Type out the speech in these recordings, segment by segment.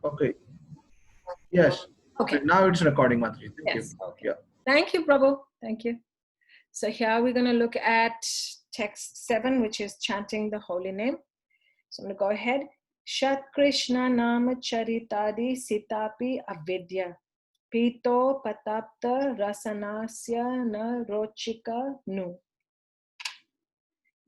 Okay. Yes. Okay. Okay. Now it's recording, Mataji. Thank you. Yes. Okay. Yeah. Thank you, Prabhu. Thank you. So here we're going to look at text 7, which is chanting the holy name. So I'm going to go ahead. Shat Krishna Nama Charitadi Sitapi Avidya Pito Patapta Rasanasya Na Rochika Nu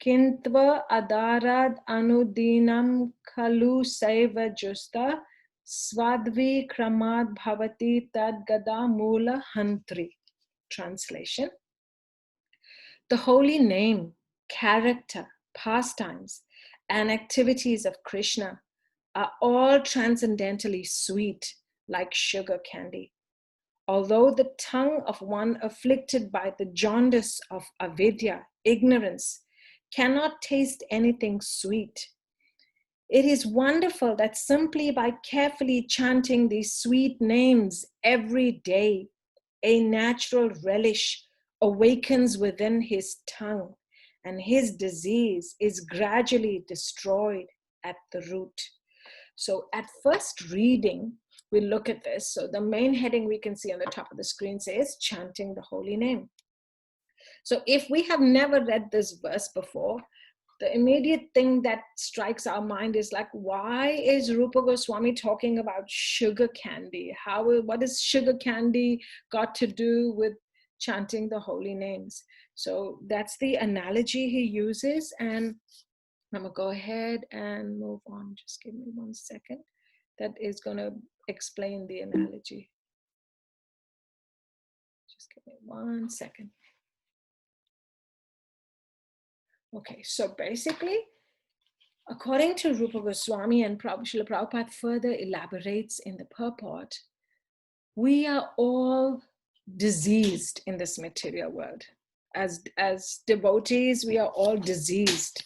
Kintva Adarad Anudinam Kalu Saiva Justa Svadvi Kramad Bhavati Tad Gada Mula Hantri. Translation. The holy name, character, pastimes, and activities of Krishna are all transcendently sweet, like sugar candy. Although the tongue of one afflicted by the jaundice of avidya, ignorance, cannot taste anything sweet, it is wonderful that simply by carefully chanting these sweet names every day, a natural relish awakens within his tongue, and his disease is gradually destroyed at the root. So at first reading, we look at this. So the main heading we can see on the top of the screen says, chanting the holy name. So if we have never read this verse before, the immediate thing that strikes our mind is like, why is Rupa Goswami talking about sugar candy? What has sugar candy got to do with chanting the holy names? So that's the analogy he uses. And I'm going to go ahead and move on. Just give me 1 second. That is going to explain the analogy. Just give me 1 second. Okay, so basically, according to Rupa Goswami, and Srila Prabhupada further elaborates in the purport, we are all diseased in this material world. As devotees, we are all diseased.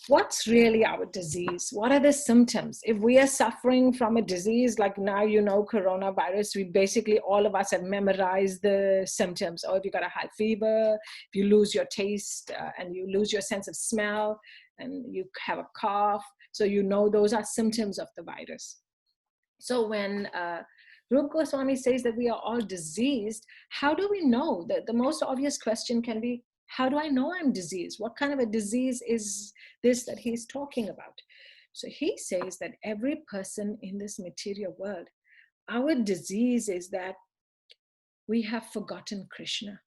What's really our disease? What are the symptoms? If we are suffering from a disease, like now, coronavirus, we basically, all of us have memorized the symptoms. Or if you got a high fever, if you lose your taste and you lose your sense of smell, and you have a cough, so those are symptoms of the virus. So when Rupa Goswami says that we are all diseased, how do we know? The most obvious question can be, how do I know I'm diseased? What kind of a disease is this that he's talking about? So he says that every person in this material world, our disease is that we have forgotten Krishna.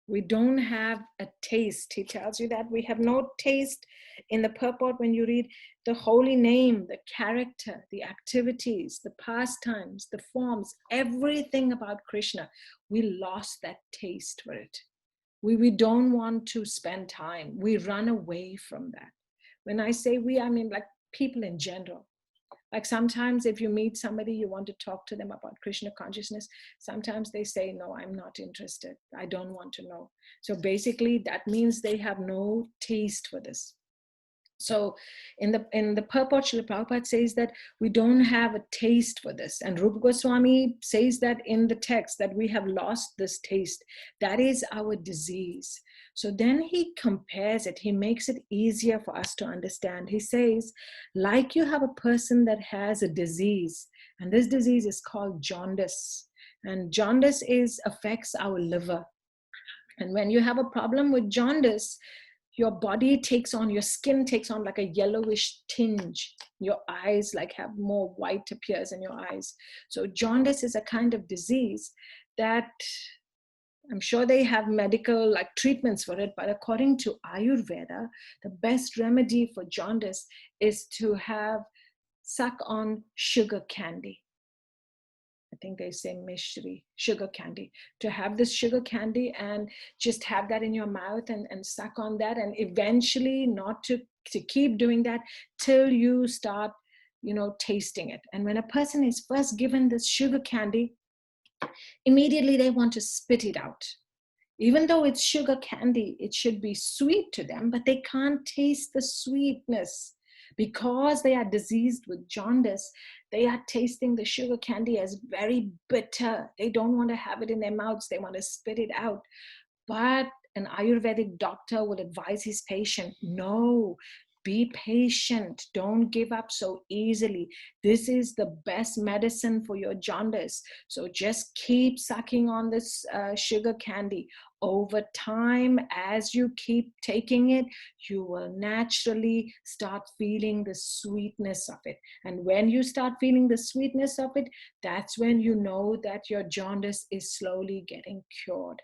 We don't have a taste. He tells you that we have no taste. In the purport, when you read the holy name, the character, the activities, the pastimes, the forms, everything about Krishna, we lost that taste for it. We don't want to spend time. We run away from that. When I say we, I mean like people in general. Like sometimes if you meet somebody, you want to talk to them about Krishna consciousness. Sometimes they say, no, I'm not interested. I don't want to know. So basically that means they have no taste for this. So in the purport, Srila Prabhupada says that we don't have a taste for this. And Rupa Goswami says that in the text, that we have lost this taste. That is our disease. So then he compares it. He makes it easier for us to understand. He says, like you have a person that has a disease, and this disease is called jaundice. And jaundice affects our liver. And when you have a problem with jaundice, your body takes on, your skin takes on like a yellowish tinge. Your eyes like have more white appears in your eyes. So jaundice is a kind of disease that I'm sure they have medical like treatments for it, but according to Ayurveda, the best remedy for jaundice is to suck on sugar candy. I think they say mishri, sugar candy, to have this sugar candy and just have that in your mouth and suck on that, and eventually not to keep doing that till you start, tasting it. And when a person is first given this sugar candy, immediately they want to spit it out. Even though it's sugar candy, it should be sweet to them, but they can't taste the sweetness. Because they are diseased with jaundice, they are tasting the sugar candy as very bitter. They don't want to have it in their mouths. They want to spit it out. But an Ayurvedic doctor will advise his patient, no, Be patient. Don't give up so easily. This is the best medicine for your jaundice. So just keep sucking on this sugar candy. Over time, as you keep taking it, you will naturally start feeling the sweetness of it. And when you start feeling the sweetness of it, that's when you know that your jaundice is slowly getting cured.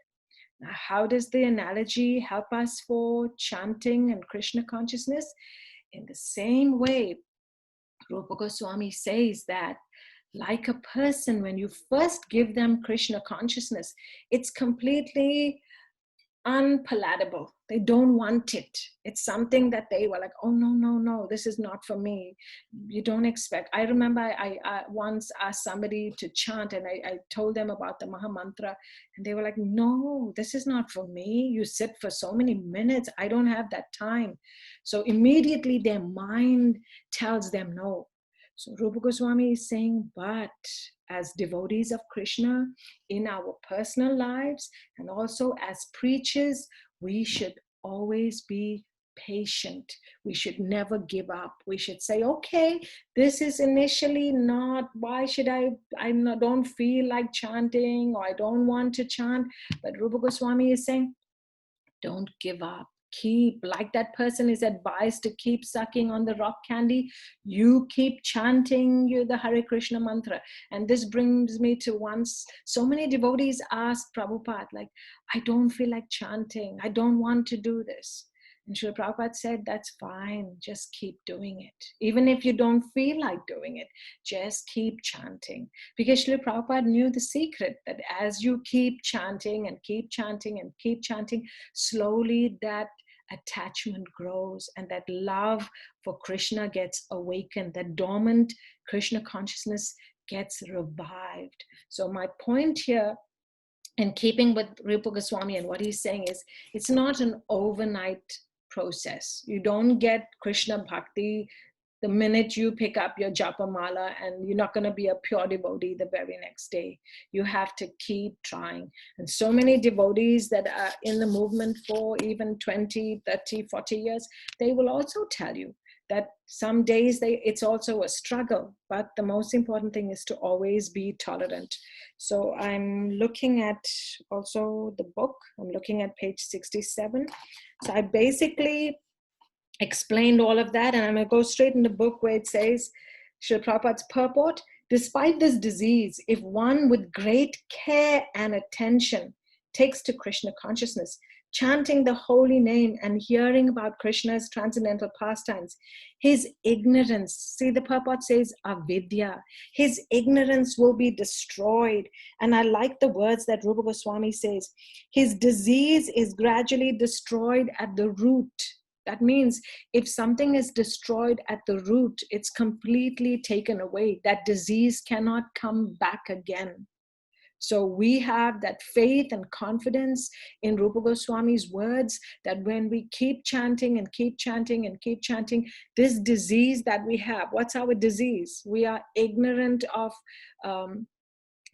Now, how does the analogy help us for chanting and Krishna consciousness? In the same way, Rupa Goswami says that, like a person, when you first give them Krishna consciousness, it's completely unpalatable. They don't want it. It's something that they were like, oh, no, no, no, this is not for me. You don't expect. I remember I once asked somebody to chant, and I told them about the Maha Mantra, and they were like, no, this is not for me. You sit for so many minutes. I don't have that time. So immediately their mind tells them no. So Rupa Goswami is saying, but as devotees of Krishna in our personal lives and also as preachers, we should always be patient. We should never give up. We should say, okay, this is initially not, why should don't feel like chanting, or I don't want to chant. But Rupa Goswami is saying, don't give up. Keep, like that person is advised to keep sucking on the rock candy, you keep chanting the Hare Krishna mantra. And this brings me to once so many devotees asked Prabhupada, like, I don't feel like chanting, I don't want to do this. And Srila Prabhupada said, that's fine, just keep doing it. Even if you don't feel like doing it, just keep chanting. Because Srila Prabhupada knew the secret that as you keep chanting and keep chanting and keep chanting, slowly that attachment grows and that love for Krishna gets awakened, that dormant Krishna consciousness gets revived. So my point here, in keeping with Rupa Goswami and what he's saying, is it's not an overnight process. You don't get Krishna bhakti the minute you pick up your japa mala, and you're not going to be a pure devotee the very next day. You have to keep trying. And so many devotees that are in the movement for even 20, 30, 40 years, they will also tell you that some days it's also a struggle, but the most important thing is to always be tolerant. So I'm looking at also the book. I'm looking at page 67. So I basically explained all of that, and I'm going to go straight in the book where it says, Srila Prabhupada's purport, despite this disease, if one with great care and attention takes to Krishna consciousness, chanting the holy name and hearing about Krishna's transcendental pastimes, his ignorance, see the purport says avidya, his ignorance will be destroyed. And I like the words that Rupa Goswami says, his disease is gradually destroyed at the root. That means if something is destroyed at the root, it's completely taken away. That disease cannot come back again. So we have that faith and confidence in Rupa Goswami's words that when we keep chanting and keep chanting and keep chanting, this disease that we have, what's our disease? We are ignorant of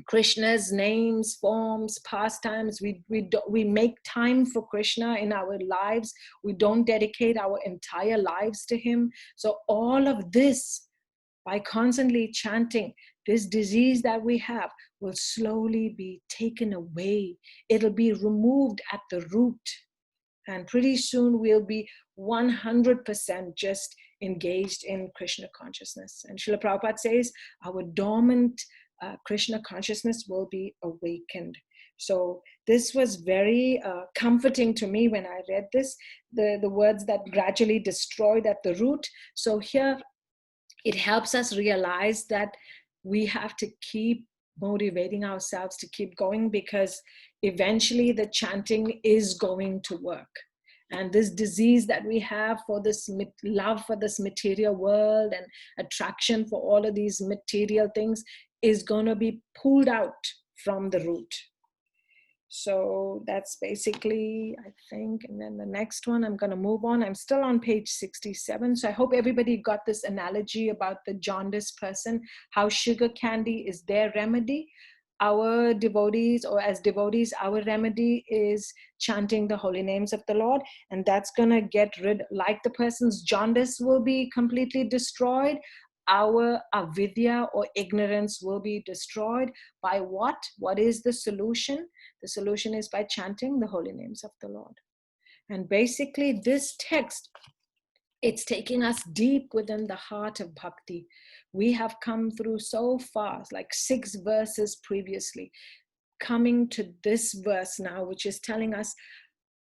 Krishna's names, forms, pastimes. We make time for Krishna in our lives. We don't dedicate our entire lives to him. So all of this, by constantly chanting, this disease that we have will slowly be taken away. It'll be removed at the root. And pretty soon we'll be 100% just engaged in Krishna consciousness. And Srila Prabhupada says our dormant Krishna consciousness will be awakened. So this was very comforting to me when I read this, the words that gradually destroyed at the root. So here it helps us realize that we have to keep motivating ourselves to keep going, because eventually the chanting is going to work. And this disease that we have for this love for this material world and attraction for all of these material things is going to be pulled out from the root. So that's basically, I think, and then the next one, I'm going to move on. I'm still on page 67. So I hope everybody got this analogy about the jaundice person, how sugar candy is their remedy. our devotees, or as devotees, our remedy is chanting the holy names of the Lord, and that's gonna get rid, like the person's jaundice will be completely destroyed, our avidya or ignorance will be destroyed. By what? What is the solution? The solution is by chanting the holy names of the Lord. And basically this text, it's taking us deep within the heart of bhakti. We have come through so far, like 6 verses previously, coming to this verse now, which is telling us,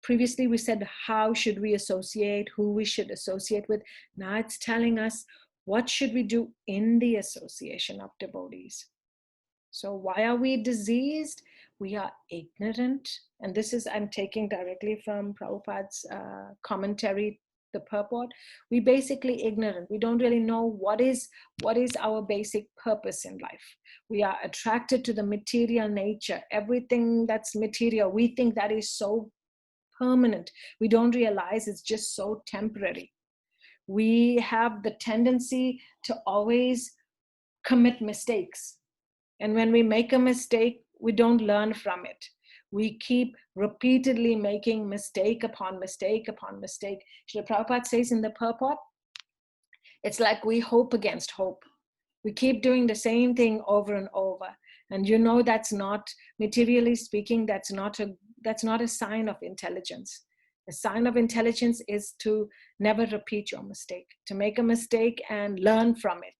previously we said how should we associate, who we should associate with. Now it's telling us what should we do in the association of devotees. So why are we diseased? We are ignorant. And this is, I'm taking directly from Prabhupada's commentary, the purport. We basically ignorant. We don't really know what is our basic purpose in life. We are attracted to the material nature. Everything that's material, we think that is so permanent. We don't realize it's just so temporary. We have the tendency to always commit mistakes. And when we make a mistake, we don't learn from it. We keep repeatedly making mistake upon mistake upon mistake. Srila Prabhupada says in the purport, it's like we hope against hope. We keep doing the same thing over and over. And you know, that's not, materially speaking, that's not a sign of intelligence. A sign of intelligence is to never repeat your mistake, to make a mistake and learn from it.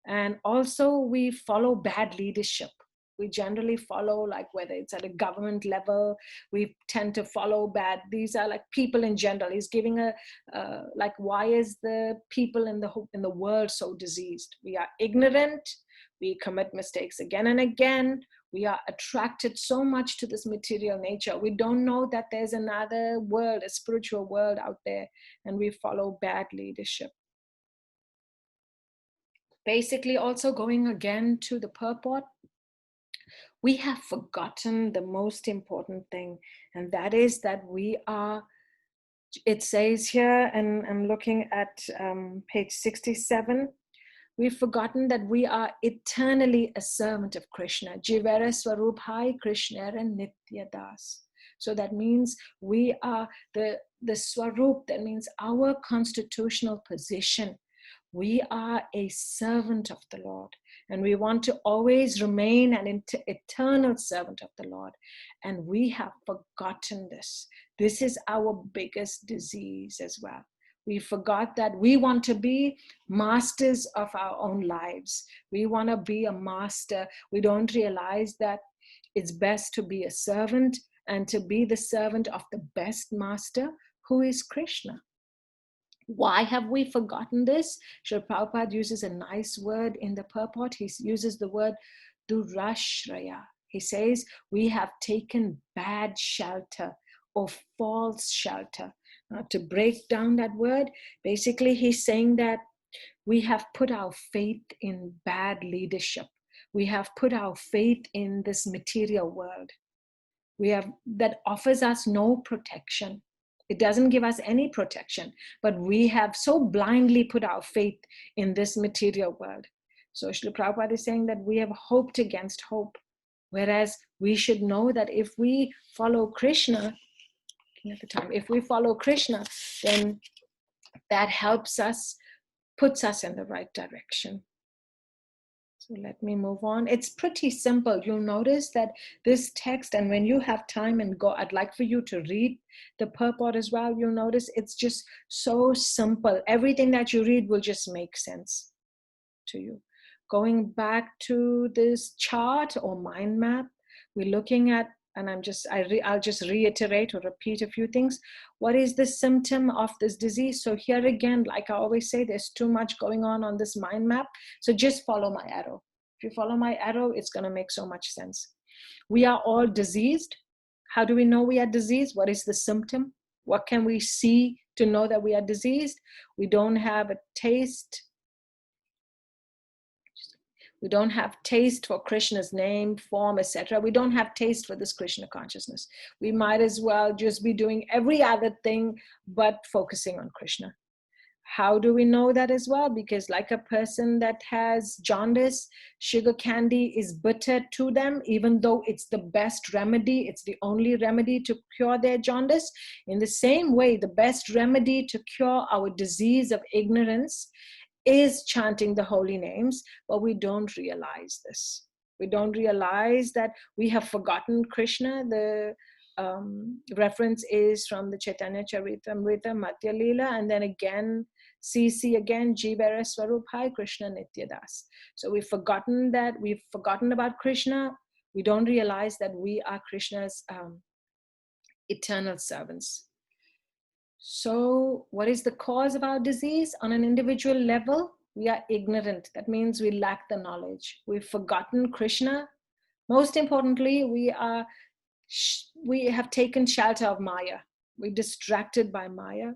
And also we follow bad leadership. We generally follow, like whether it's at a government level, we tend to follow bad. These are like people in general. He's giving a, like, why is the people in the world so diseased? We are ignorant. We commit mistakes again and again. We are attracted so much to this material nature. We don't know that there's another world, a spiritual world out there, and we follow bad leadership. Basically, also going again to the purport, we have forgotten the most important thing, and that is that we are, it says here, and I'm looking at page 67, we've forgotten that we are eternally a servant of Krishna. Jivara Swarubhai Krishna and Nitya Das. So that means we are the Swarup, that means our constitutional position. We are a servant of the Lord, and we want to always remain an eternal servant of the Lord. And we have forgotten this. This is our biggest disease as well. We forgot that we want to be masters of our own lives. We want to be a master. We don't realize that it's best to be a servant and to be the servant of the best master, who is Krishna. Why have we forgotten this? Srila Prabhupada uses a nice word in the purport. He uses the word durashraya. He says, we have taken bad shelter or false shelter. Now, to break down that word, basically he's saying that we have put our faith in bad leadership. We have put our faith in this material world. That offers us no protection. It doesn't give us any protection, but we have so blindly put our faith in this material world. So Srila Prabhupada is saying that we have hoped against hope, whereas we should know that if we follow Krishna, at the time, if we follow Krishna, then that helps us, puts us in the right direction. So let me move on. It's pretty simple. You'll notice that this text, and when you have time and go, I'd like for you to read the purport as well. You'll notice it's just so simple. Everything that you read will just make sense to you. Going back to this chart or mind map, we're looking at, and I'll just reiterate or repeat a few things. What is the symptom of this disease? So here again, like I always say, there's too much going on this mind map. So just follow my arrow. If you follow my arrow, it's going to make so much sense. We are all diseased. How do we know we are diseased? What is the symptom? What can we see to know that we are diseased? We don't have a taste. We don't have taste for Krishna's name, form, etc. We don't have taste for this Krishna consciousness. We might as well just be doing every other thing but focusing on Krishna. How do we know that as well? Because like a person that has jaundice, sugar candy is bitter to them, even though it's the best remedy, it's the only remedy to cure their jaundice. In the same way, the best remedy to cure our disease of ignorance is chanting the holy names, but we don't realize this. We don't realize that we have forgotten Krishna. The reference is from the Chaitanya Charitamrita Madhya Leela, and then again, CC again, Jivara Swarup Hai Krishna Nityadas. So we've forgotten about Krishna. We don't realize that we are Krishna's eternal servants. So what is the cause of our disease? On an individual level, we are ignorant. That means we lack the knowledge. We've forgotten Krishna. Most importantly, we have taken shelter of Maya. We're distracted by Maya.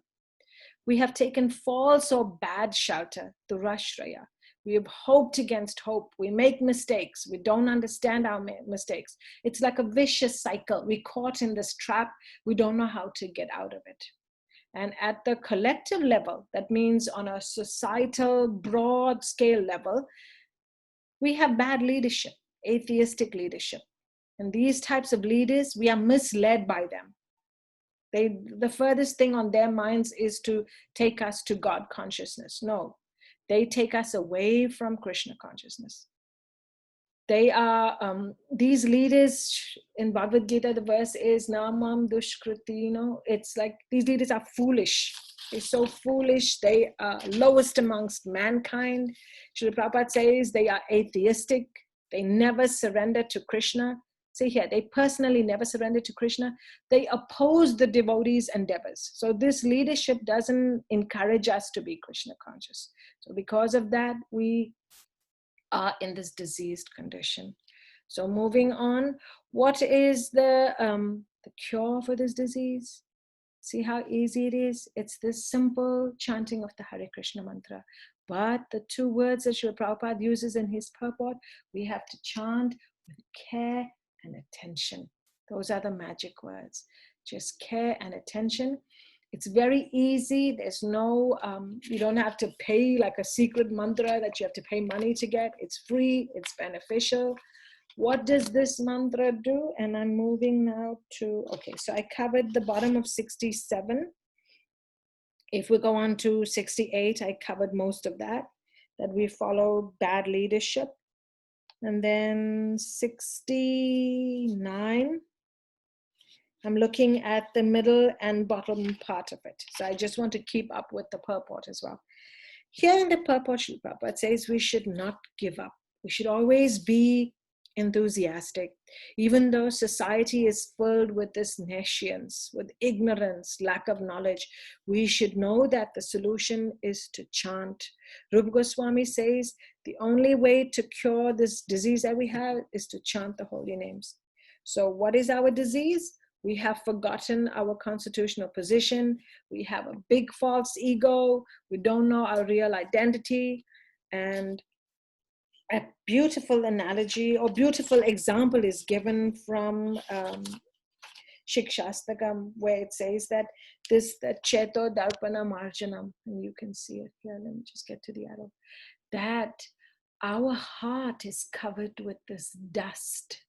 We have taken false or bad shelter, Durashraya. We have hoped against hope. We make mistakes. We don't understand our mistakes. It's like a vicious cycle. We're caught in this trap. We don't know how to get out of it. And at the collective level, that means on a societal, broad scale level, we have bad leadership, atheistic leadership. And these types of leaders, we are misled by them. The furthest thing on their minds is to take us to God consciousness. No, they take us away from Krishna consciousness. They are, these leaders in Bhagavad Gita, the verse is Namam Dushkriti, it's like these leaders are foolish. They're so foolish. They are lowest amongst mankind. Srila Prabhupada says they are atheistic. They never surrender to Krishna. See here, they personally never surrender to Krishna. They oppose the devotees' endeavors. So this leadership doesn't encourage us to be Krishna conscious. So because of that, we are in this diseased condition. So moving on, what is the cure for this disease? See how easy it is? It's this simple chanting of the Hare Krishna mantra. But the two words that Srila Prabhupada uses in his purport, we have to chant with care and attention. Those are the magic words. Just care and attention. It's very easy. There's no, you don't have to pay like a secret mantra that you have to pay money to get. It's free, it's beneficial. What does this mantra do? And I'm moving now to, okay, so I covered the bottom of 67. If we go on to 68, I covered most of that we follow bad leadership. And then 69, I'm looking at the middle and bottom part of it. So I just want to keep up with the purport as well. Here in the purport, Srila Prabhupada says we should not give up. We should always be enthusiastic, even though society is filled with this nescience, with ignorance, lack of knowledge. We should know that the solution is to chant. Rupa Goswami says the only way to cure this disease that we have is to chant the holy names. So what is our disease? We have forgotten our constitutional position. We have a big false ego. We don't know our real identity. And a beautiful analogy or beautiful example is given from Shikshastakam, where it says that the Cheto Darpana Marjanam, and you can see it here. Let me just get to the arrow. That our heart is covered with this dust.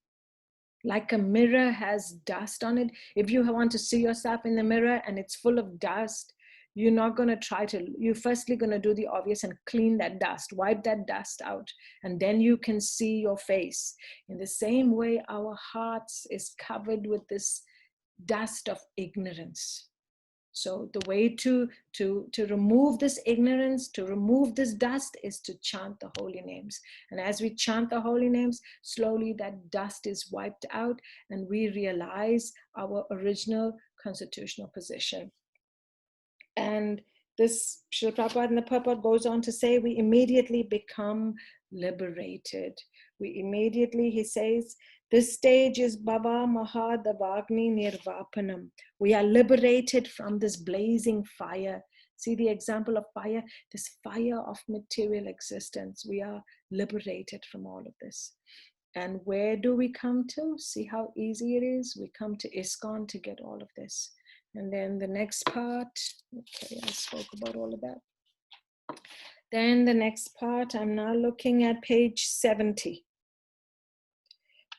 Like a mirror has dust on it. If you want to see yourself in the mirror and it's full of dust, you're not going to you're firstly going to do the obvious and clean that dust, wipe that dust out, and then you can see your face. In the same way, our hearts is covered with this dust of ignorance. So the way to remove this ignorance, to remove this dust, is to chant the holy names. And as we chant the holy names, slowly that dust is wiped out and we realize our original constitutional position. And this Srila Prabhupada in the purport goes on to say we immediately become liberated. We immediately, he says, this stage is Bhava Mahadavagni Nirvapanam. We are liberated from this blazing fire. See the example of fire, this fire of material existence. We are liberated from all of this. And where do we come to? See how easy it is? We come to ISKCON to get all of this. And then the next part, okay, I spoke about all of that. Then the next part, I'm now looking at page 70.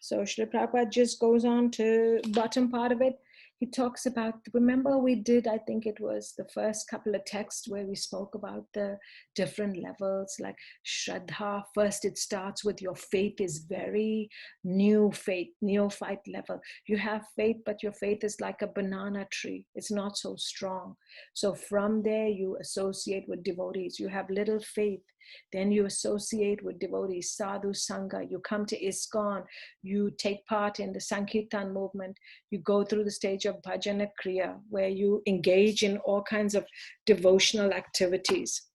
So Srila Prabhupada just goes on to bottom part of it. He talks about, remember we did, I think it was the first couple of texts where we spoke about the different levels, like Shraddha. First it starts with your faith is very new faith, neophyte level. You have faith, but your faith is like a banana tree. It's not so strong. So from there you associate with devotees. You have little faith. Then you associate with devotees, sadhu, sangha. You come to ISKCON, you take part in the Sankirtan movement, you go through the stage of bhajana kriya, where you engage in all kinds of devotional activities.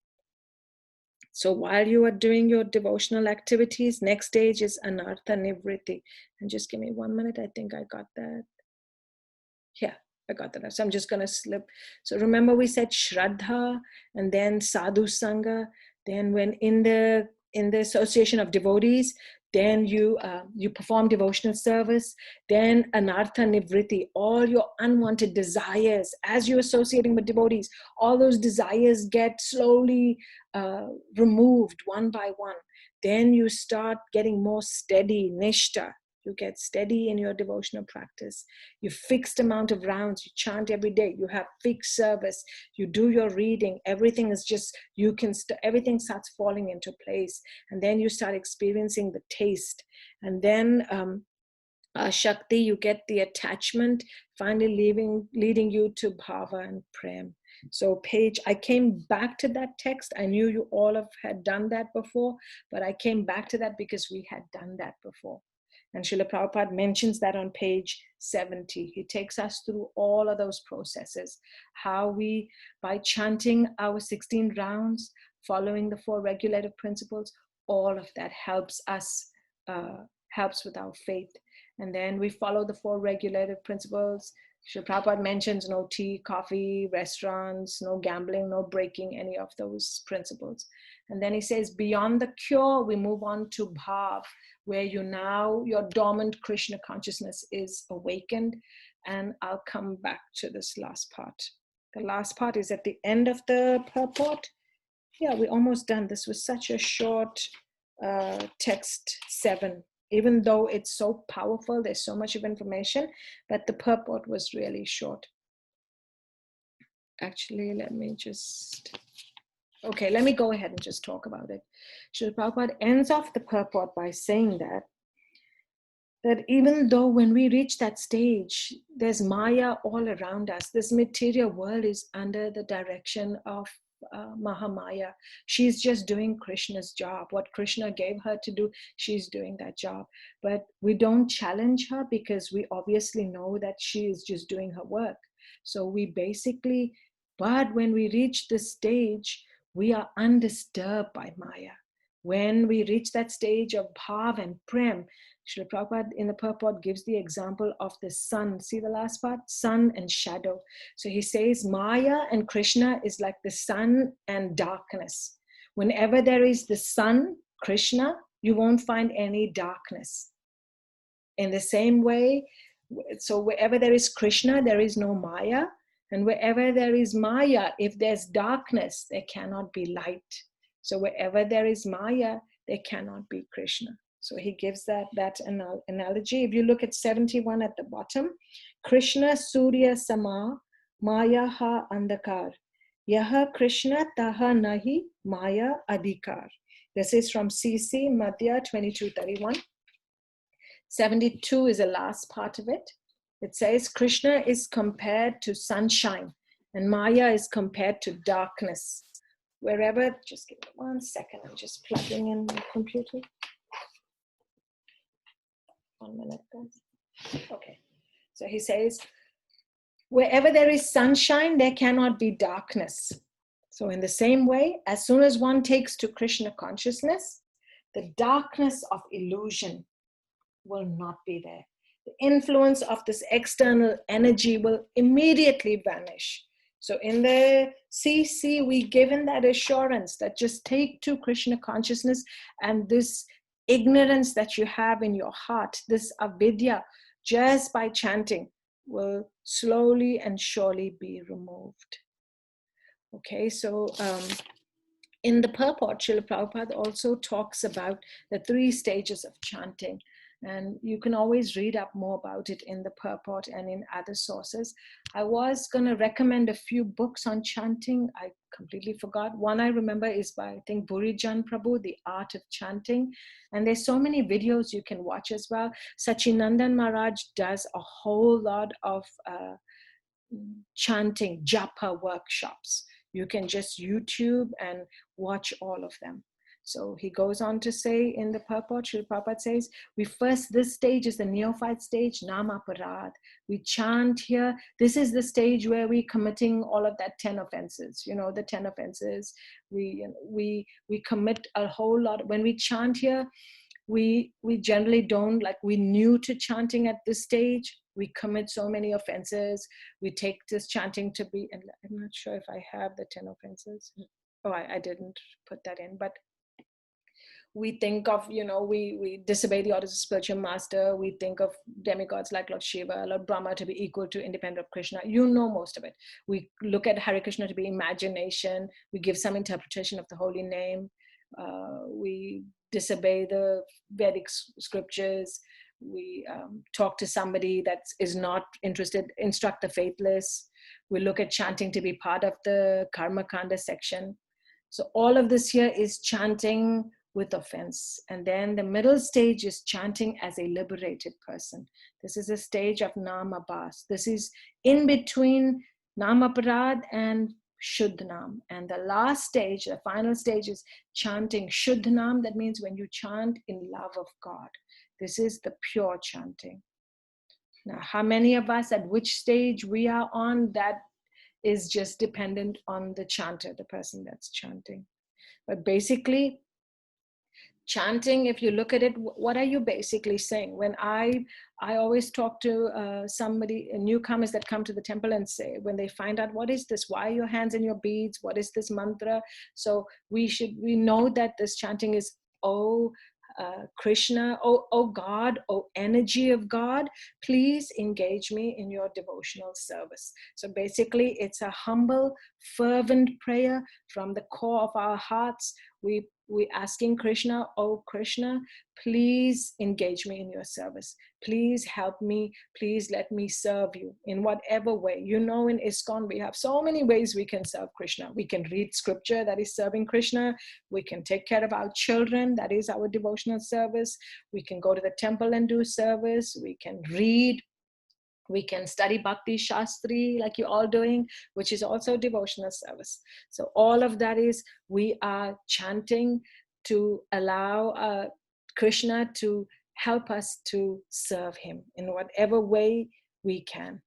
So while you are doing your devotional activities, next stage is anartha nivritti. And just give me 1 minute, I think I got that. Yeah, I got that. So I'm just going to slip. So remember we said Shraddha and then Sadhu Sangha. Then when in the association of devotees, then you perform devotional service. Then Anartha Nivritti, all your unwanted desires, as you're associating with devotees, all those desires get slowly removed one by one. Then you start getting more steady, nishta. You get steady in your devotional practice. You fixed amount of rounds, you chant every day, you have fixed service, you do your reading, everything is just, everything starts falling into place. And then you start experiencing the taste. And then Shakti, you get the attachment, finally leading you to bhava and prem. So I came back to that text. I knew you all had done that before, but I came back to that because we had done that before. And Srila Prabhupada mentions that on page 70. He takes us through all of those processes, how we, by chanting our 16 rounds, following the 4 regulative principles, all of that helps us, helps with our faith. And then we follow the 4 regulative principles. Srila Prabhupada mentions no tea, coffee, restaurants, no gambling, no breaking any of those principles. And then he says, beyond the cure, we move on to bhav, where your dormant Krishna consciousness is awakened. And I'll come back to this last part. The last part is at the end of the purport. Yeah, we're almost done. This was such a short text 7. Even though it's so powerful, there's so much of information, but the purport was really short. Actually, let me go ahead and just talk about it. Srila Prabhupada ends off the purport by saying that even though when we reach that stage, there's Maya all around us, this material world is under the direction of Mahamaya. She's just doing Krishna's job. What Krishna gave her to do, she's doing that job. But we don't challenge her because we obviously know that she is just doing her work. So we basically, but when we reach this stage, we are undisturbed by Maya. When we reach that stage of bhav and prem, Srila Prabhupada in the purport gives the example of the sun. See the last part? Sun and shadow. So he says Maya and Krishna is like the sun and darkness. Whenever there is the sun, Krishna, you won't find any darkness. In the same way, so wherever there is Krishna, there is no Maya. And wherever there is Maya, if there's darkness, there cannot be light. So wherever there is Maya, there cannot be Krishna. So he gives that analogy. If you look at 71 at the bottom, Krishna Surya Sama Maya ha Andakar. Yaha Krishna taha nahi Maya Adhikar. This is from CC Madhya 2231. 72 is the last part of it. It says Krishna is compared to sunshine and Maya is compared to darkness. Wherever, just give me 1 second, I'm just plugging in my computer. 1 minute, guys. Okay. So he says, wherever there is sunshine, there cannot be darkness. So in the same way, as soon as one takes to Krishna consciousness, the darkness of illusion will not be there. The influence of this external energy will immediately vanish. So in the CC, we given that assurance that just take to Krishna consciousness, and this ignorance that you have in your heart, this avidya, just by chanting, will slowly and surely be removed. Okay, so In the purport, Srila Prabhupada also talks about the 3 stages of chanting. And you can always read up more about it in the purport and in other sources. I was going to recommend a few books on chanting. I completely forgot. One I remember is by, I think, Burijan Prabhu, The Art of Chanting. And there's so many videos you can watch as well. Sachinandan Maharaj does a whole lot of chanting japa workshops. You can just YouTube and watch all of them. So he goes on to say in the purport, Srila Prabhupada says, this stage is the neophyte stage, nama parad. We chant here. This is the stage where we're committing all of that 10 offenses. You know, the 10 offenses. We commit a whole lot. When we chant here, we generally don't, like, we're new to chanting at this stage. We commit so many offenses. We take this chanting to be, and I'm not sure if I have the 10 offenses. Oh, I didn't put that in, but we think of, we disobey the orders of spiritual master. We think of demigods like Lord Shiva, Lord Brahma to be equal to independent of Krishna. You know most of it. We look at Hare Krishna to be imagination. We give some interpretation of the holy name. We disobey the Vedic scriptures. We talk to somebody that is not interested, instruct the faithless. We look at chanting to be part of the Karma Kanda section. So all of this here is chanting with offense. And then the middle stage is chanting as a liberated person. This is a stage of namabhas. This is in between namaparad and shuddhanam. And the last stage, the final stage, is chanting shuddhanam. That means when you chant in love of God. This is the pure chanting. Now, how many of us, at which stage we are on, that is just dependent on the chanter, the person that's chanting. But basically, chanting, if you look at it, what are you basically saying? When I always talk to somebody, newcomers that come to the temple, and say, when they find out, what is this? Why are your hands in your beads? What is this mantra? So we know that this chanting is, oh, Krishna, oh God, oh energy of God, please engage me in your devotional service. So basically, it's a humble, fervent prayer from the core of our hearts. We asking Krishna, oh Krishna, please engage me in your service. Please help me. Please let me serve you in whatever way. You know, in ISKCON, we have so many ways we can serve Krishna. We can read scripture, that is serving Krishna. We can take care of our children, that is our devotional service. We can go to the temple and do service. We can read. We can study Bhakti Shastri like you're all doing, which is also devotional service. So all of that is, we are chanting to allow Krishna to help us to serve him in whatever way we can.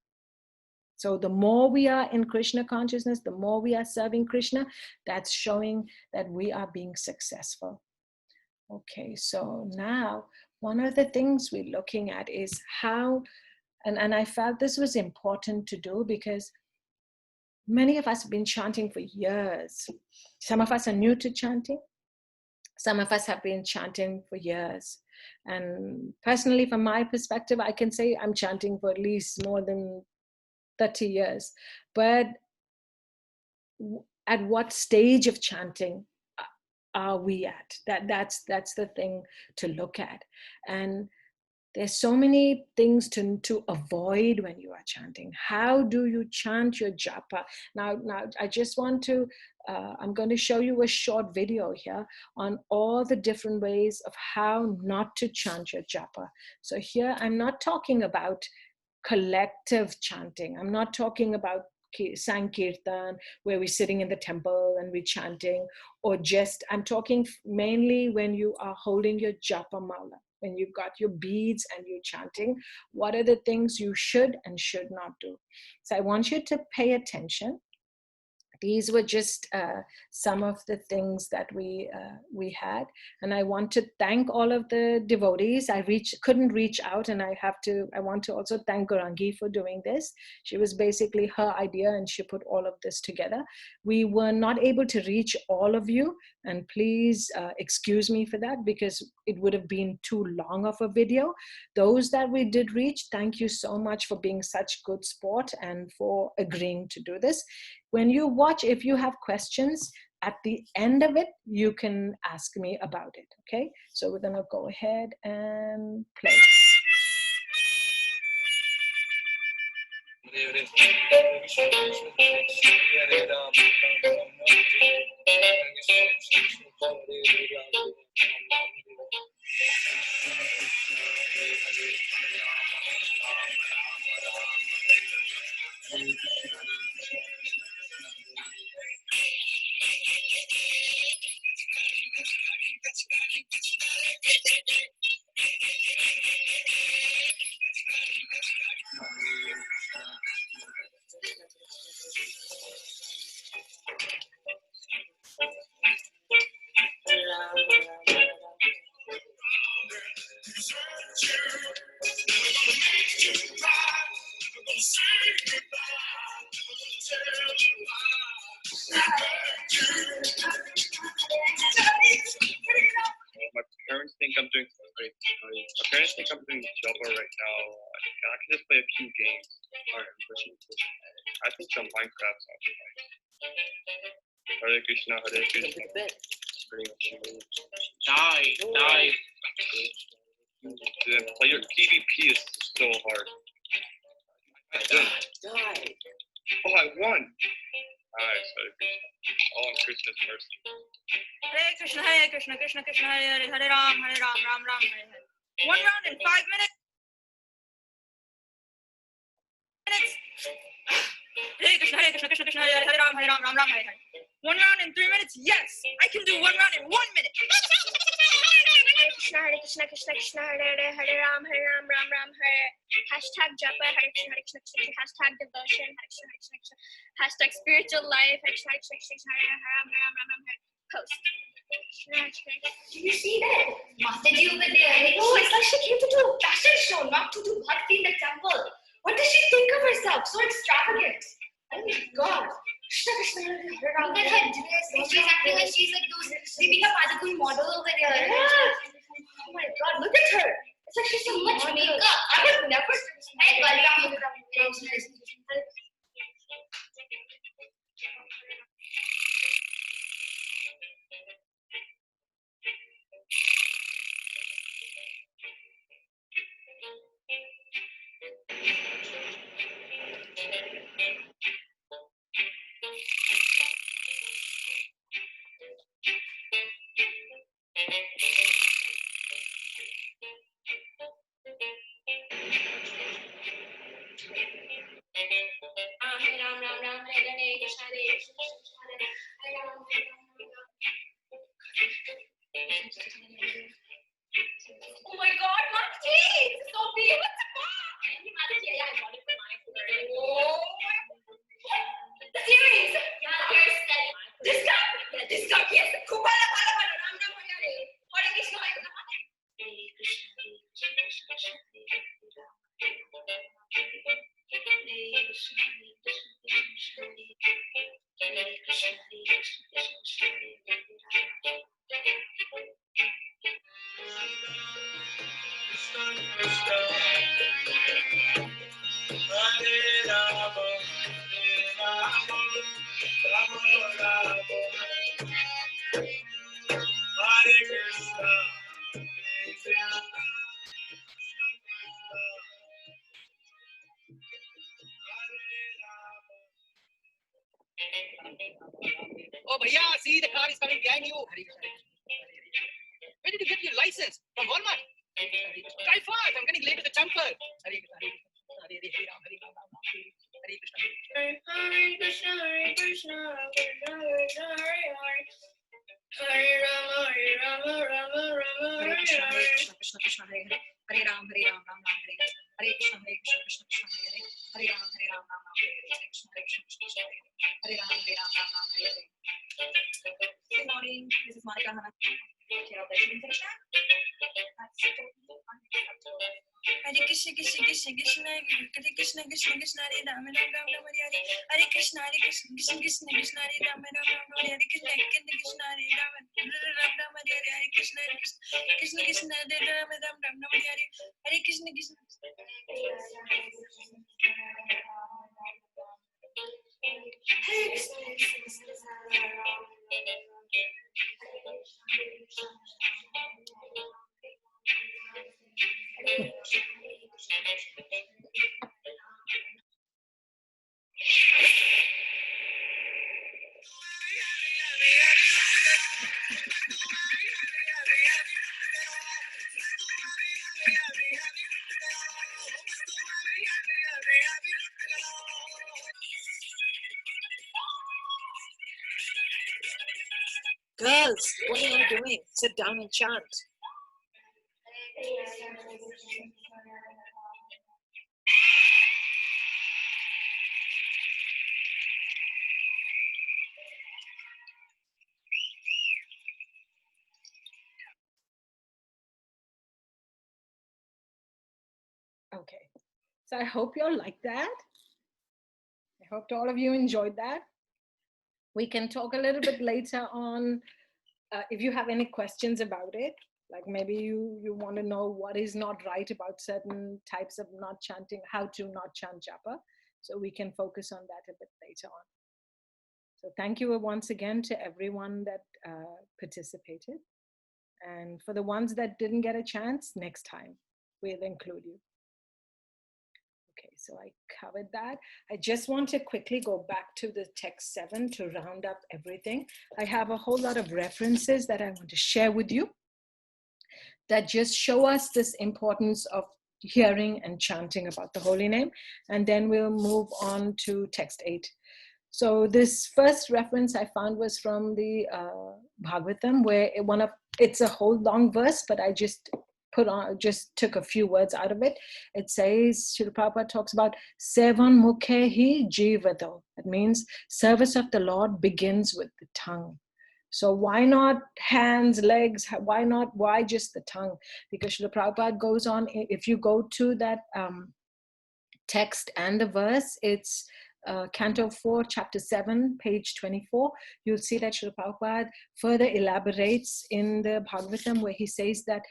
So the more we are in Krishna consciousness, the more we are serving Krishna, that's showing that we are being successful. Okay, so now one of the things we're looking at is how, and I felt this was important to do, because many of us have been chanting for years. Some of us are new to chanting. Some of us have been chanting for years. And personally, from my perspective, I can say I'm chanting for at least more than 30 years. But at what stage of chanting are we at? That's the thing to look at. And there's so many things to avoid when you are chanting. How do you chant your japa? Now I just want to, I'm going to show you a short video here on all the different ways of how not to chant your japa. So here, I'm not talking about collective chanting. I'm not talking about Sankirtan, where we're sitting in the temple and we're chanting, or just, I'm talking mainly when you are holding your japa mala, when you've got your beads and you're chanting. What are the things you should and should not do? So I want you to pay attention. These were just some of the things that we had, and I want to thank all of the devotees. I couldn't reach out, and I want to also thank Gaurangi for doing this. She was basically her idea, and she put all of this together. We were not able to reach all of you, and please excuse me for that, because it would have been too long of a video. Those that we did reach, thank you so much for being such good sport and for agreeing to do this. When you watch, if you have questions, at the end of it, you can ask me about it, okay? So we're gonna go ahead and play. My parents think I'm doing great. My parents think I'm doing Java right now. I can just play a few games. I think some Minecraft sounds nice. Hare Krishna, Hare Krishna. Die. Play your PvP is so hard. Die. Oh, I won. Alright, Hare Krishna. Oh, I'm Krishna's mercy. Hare Krishna, Krishna Krishna, Hare Hare, Hare Ram, Ram Ram, Hare Hare. One round in 5 minutes. Hare Krishna, Krishna Krishna, Hare Hare, Hare Ram, Ram Ram, Hare Hare. 1 round in 3 minutes? Yes, I can do 1 round in 1 minute. Hare Krishna, Krishna Krishna, Hare Hare, Hare Ram, Ram Ram, Hare. Hashtag japa, Hare Krishna, Krishna. Hashtag devotion, Hare Krishna, Krishna. Hashtag spiritual life, Hare Krishna, Krishna, Hare Ram, Ram, Hare. Post. Do you see that? Masterji over there. Oh, it's like she came to do a fashion show, not to do bhakti in the temple. What does she think of herself? So extravagant. Oh my God. Look at her dress. She's acting like she's like those Deepika Padukone model over there. Yeah. Oh my God, look at her. It's like she's so much makeup. I would never. Hey, Balram. Oh my God, Mati! So big. What's the fuck? Yeah, I got it for my friend. Oh my God. The series. Yeah, here's that. This guy. Yes. Kubala bala bala. Ram Ram Hare Hare. Hare Krishna, Hare Krishna. Oh, bhaiya, see the car is coming behind you. Where did you get your license? From Walmart? Drive fast, I'm getting late to the temple. Hare Krishna, Hare Krishna, Hare Ram, Hare Krishna. Hare Krishna, Hare Krishna, Krishna Krishna, Hare Hare. Hare Rama, Rama Rama, Hare Hare Krishna, Hare. Krishna Krishna, Hare Hare. Hare Ram, Ram Hare Hare. Hare Krishna, Krishna Krishna, Hare Hare. Hare Ram, Ram Hare Hare. Hare Krishna, Krishna Hare Hare. Hare Ram, Ram Hare Hare. Good morning, this is Monica Hana. Care of the Krishna. That's totally unacceptable. Hare Krishna, Krishna Krishna, Hare Krishna, Krishna Krishna, Hare Rama, Ram Hare Hare. Hare Krishna, Krishna Krishna, Hare Rama, Ram Hare Hare. Krishna Krishna, Hare Rama, Ram Hare Hare. Hare Krishna, Krishna Krishna, Hare Rama, Ram Hare Hare. Hare Krishna, Krishna. Hare Krishna, Krishna Krishna, Hare Rama, Girls, what are you doing? Sit down and chant. Okay, so I hope you all like that. I hope all of you enjoyed that. We can talk a little bit later on if you have any questions about it. Like maybe you want to know what is not right about certain types of not chanting, how to not chant japa. So we can focus on that a bit later on. So thank you once again to everyone that participated. And for the ones that didn't get a chance, next time we'll include you. Okay, so I covered that. I just want to quickly go back to the text 7 to round up everything. I have a whole lot of references that I want to share with you that just show us this importance of hearing and chanting about the holy name. And then we'll move on to text 8. So this first reference I found was from the Bhagavatam, where it's a whole long verse, but I just took a few words out of it. It says, Srila Prabhupada talks about Sevan Mukhehi Jivato. That means service of the Lord begins with the tongue. So why not hands, legs? Why just the tongue? Because Srila Prabhupada goes on, if you go to that text and the verse, it's Canto 4, Chapter 7, page 24, you'll see that Srila Prabhupada further elaborates in the Bhagavatam where he says that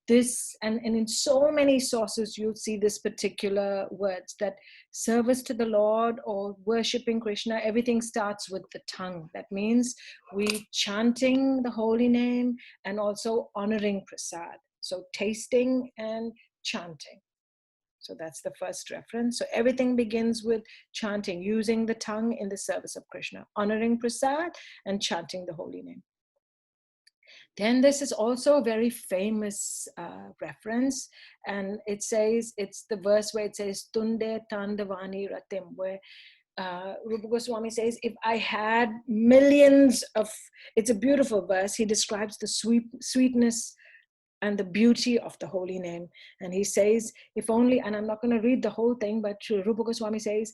this, and in so many sources you'll see this particular words, that service to the Lord or worshipping Krishna, everything starts with the tongue. That means we chanting the holy name and also honoring prasad. So tasting and chanting. So that's the first reference. So everything begins with chanting, using the tongue in the service of Krishna, honoring prasad and chanting the holy name. Then this is also a very famous reference, and it says, it's the verse where it says, Tunde Tandavani Ratim, where Rupa Goswami says, if I had millions of, it's a beautiful verse, he describes the sweetness and the beauty of the holy name. And he says, if only, and I'm not going to read the whole thing, but Rupa Goswami says,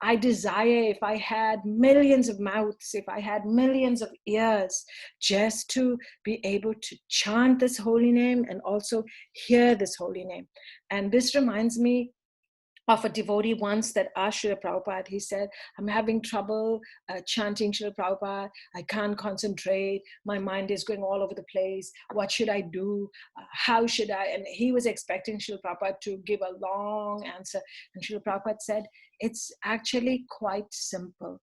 I desire if I had millions of mouths, if I had millions of ears, just to be able to chant this holy name and also hear this holy name. And this reminds me of a devotee once that asked Srila Prabhupada. He said, I'm having trouble chanting Srila Prabhupada. I can't concentrate. My mind is going all over the place. What should I do? How should I? And he was expecting Srila Prabhupada to give a long answer. And Srila Prabhupada said, it's actually quite simple.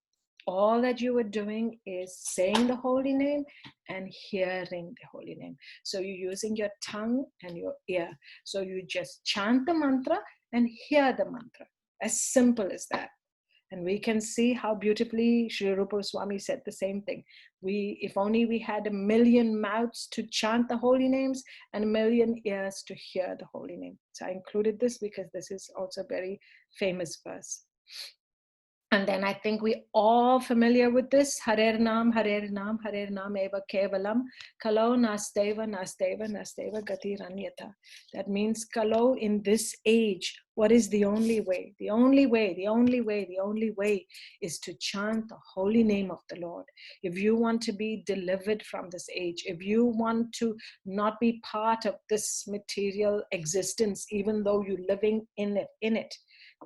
All that you were doing is saying the holy name and hearing the holy name. So you're using your tongue and your ear. So you just chant the mantra and hear the mantra. As simple as that. And we can see how beautifully Sri Rupa Goswami said the same thing. If only we had 1,000,000 mouths to chant the holy names and 1,000,000 ears to hear the holy name. So I included this because this is also a very famous verse. And then I think we all familiar with this. Harer Nam eva kevalam, kalo nasteva gati ranyata. That means kalo in this age, what is the only way? The only way is to chant the holy name of the Lord. If you want to be delivered from this age, if you want to not be part of this material existence, even though you're living in it,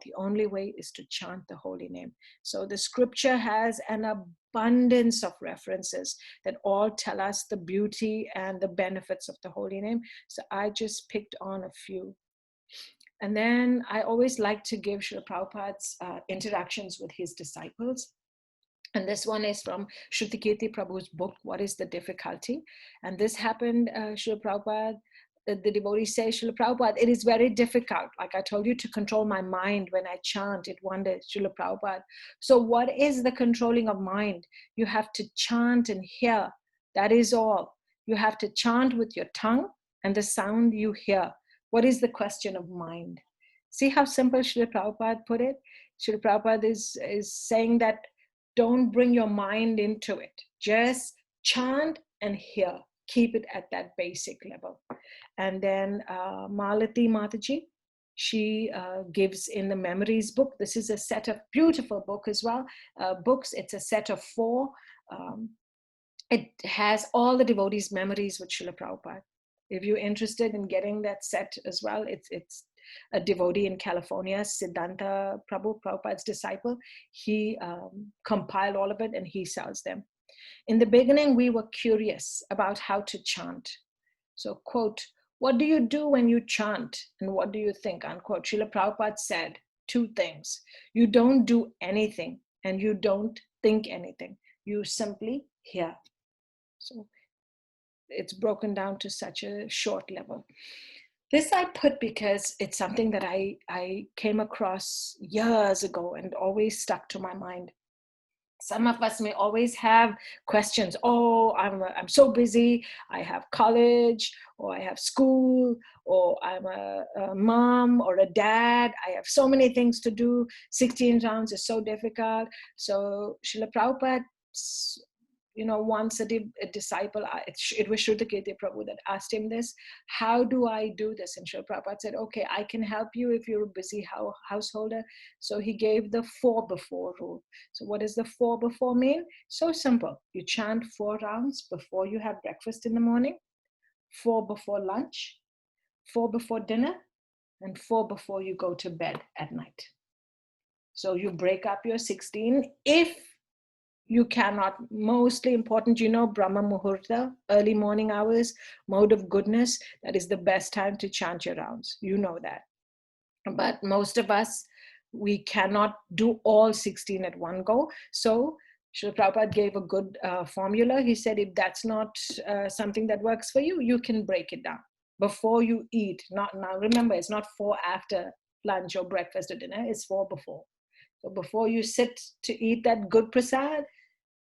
the only way is to chant the holy name. So the scripture has an abundance of references that all tell us the beauty and the benefits of the holy name. So I just picked on a few. And then I always like to give Srila Prabhupada's interactions with his disciples. And this one is from Shrutikirti Prabhu's book, What is the Difficulty? And this happened, Srila Prabhupada the devotees say, Srila Prabhupada, it is very difficult. Like I told you, to control my mind when I chant, it wonders, Srila Prabhupada. So what is the controlling of mind? You have to chant and hear. That is all. You have to chant with your tongue and the sound you hear. What is the question of mind? See how simple Srila Prabhupada put it? Srila Prabhupada is saying that don't bring your mind into it. Just chant and hear. Keep it at that basic level. And then Malati Mataji, she gives in the memories book. This is a set of beautiful book as well. Books. It's a set of 4. It has all the devotees' memories with Srila Prabhupada. If you're interested in getting that set as well, it's a devotee in California, Siddhanta Prabhupada's disciple. He compiled all of it and he sells them. In the beginning, we were curious about how to chant. So, quote, what do you do when you chant and what do you think, unquote. Srila Prabhupada said 2 things. You don't do anything and you don't think anything. You simply hear. So it's broken down to such a short level. This I put because it's something that I came across years ago and always stuck to my mind. Some of us may always have questions. Oh, I'm so busy. I have college, or I have school, or I'm a mom or a dad. I have so many things to do. 16 rounds is so difficult. So Srila Prabhupada, once a disciple, it was Shrutakirti Prabhu that asked him this, how do I do this? And Srila Prabhupada said, okay, I can help you if you're a busy householder. So he gave the 4 before rule. So what does the 4 before mean? So simple. You chant 4 rounds before you have breakfast in the morning, 4 before lunch, 4 before dinner, and 4 before you go to bed at night. So you break up your 16. If you cannot, mostly important, Brahma Muhurta, early morning hours, mode of goodness, that is the best time to chant your rounds. You know that. But most of us, we cannot do all 16 at one go. So Srila Prabhupada gave a good formula. He said, if that's not something that works for you, you can break it down before you eat. Not now, remember, it's not 4 after lunch or breakfast or dinner, it's 4 before. So before you sit to eat that good prasad,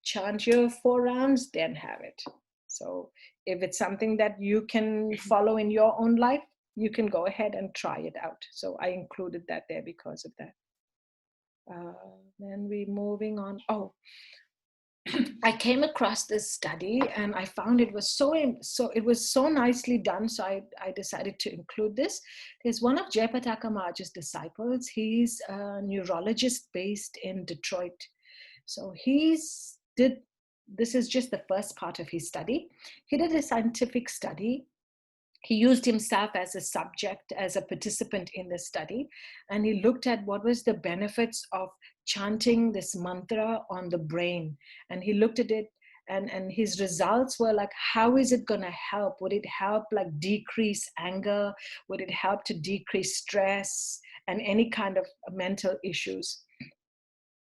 chant your 4 rounds, then have it. So if it's something that you can follow in your own life, you can go ahead and try it out. So I included that there because of that. Then we're moving on. Oh, I came across this study and I found it was it was so nicely done. So I decided to include this. There's one of Jayapataka Maharaj's disciples. He's a neurologist based in Detroit. So this is just the first part of his study. He did a scientific study. He used himself as a subject, as a participant in the study, and he looked at what was the benefits of chanting this mantra on the brain. And he looked at it, and his results were like, how is it going to help? Would it help like decrease anger? Would it help to decrease stress and any kind of mental issues?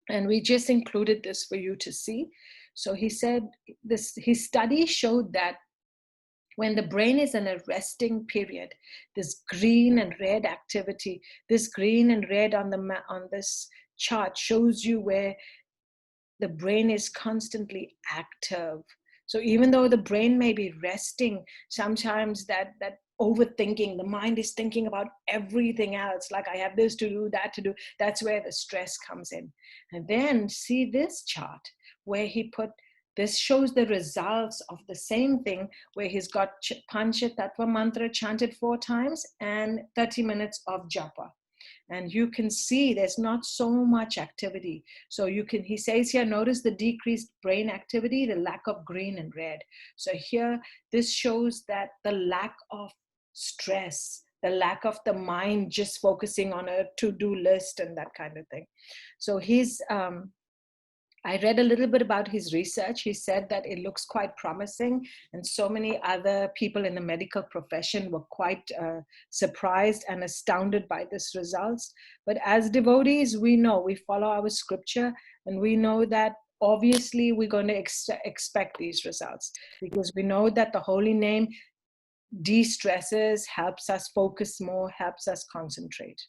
And we just included this for you to see. So he said his study showed that when the brain is in a resting period, this green and red activity, this green and red on this chart shows you where the brain is constantly active. So even though the brain may be resting, sometimes that overthinking, the mind is thinking about everything else, like I have this to do, that to do. That's where the stress comes in. And then see this chart where he put, this shows the results of the same thing, where he's got Pancha Tattva mantra chanted 4 times and 30 minutes of japa. And you can see there's not so much activity. So he says here, notice the decreased brain activity, the lack of green and red. So here, this shows that the lack of stress, the lack of the mind just focusing on a to-do list and that kind of thing. So I read a little bit about his research. He said that it looks quite promising, and so many other people in the medical profession were quite surprised and astounded by this results. But as devotees, we know, we follow our scripture, and we know that obviously we're going to expect these results, because we know that the holy name de-stresses, helps us focus more, helps us concentrate.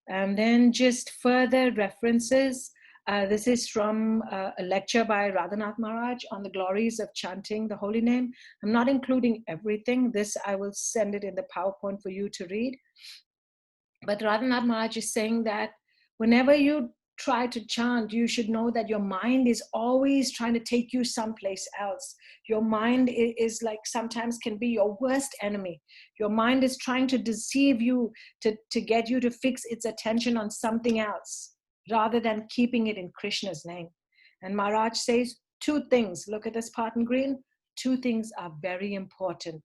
And then just further references. This is from a lecture by Radhanath Maharaj on the glories of chanting the holy name. I'm not including everything. This I will send it in the PowerPoint for you to read. But Radhanath Maharaj is saying that whenever you try to chant, you should know that your mind is always trying to take you someplace else. Your mind is like, sometimes can be your worst enemy. Your mind is trying to deceive you, to get you to fix its attention on something else rather than keeping it in Krishna's name. And Maharaj says two things. Look at this part in green. Two things are very important.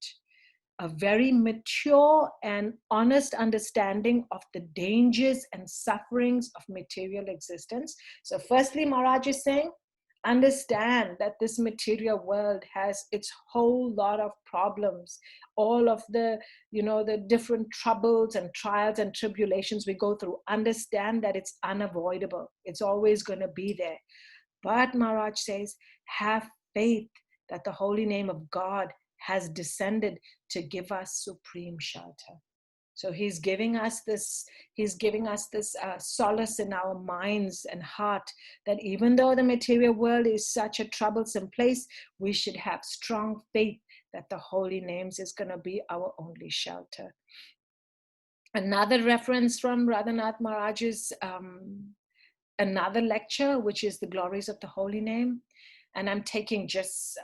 A very mature and honest understanding of the dangers and sufferings of material existence. So firstly, Maharaj is saying, understand that this material world has its whole lot of problems, all of the, the different troubles and trials and tribulations we go through. Understand that it's unavoidable. It's always going to be there. But Maharaj says, have faith that the holy name of God has descended to give us supreme shelter. So he's giving us this solace in our minds and heart, that even though the material world is such a troublesome place, we should have strong faith that the holy names is going to be our only shelter. Another reference from Radhanath Maharaj's another lecture, which is the glories of the holy name. And I'm taking just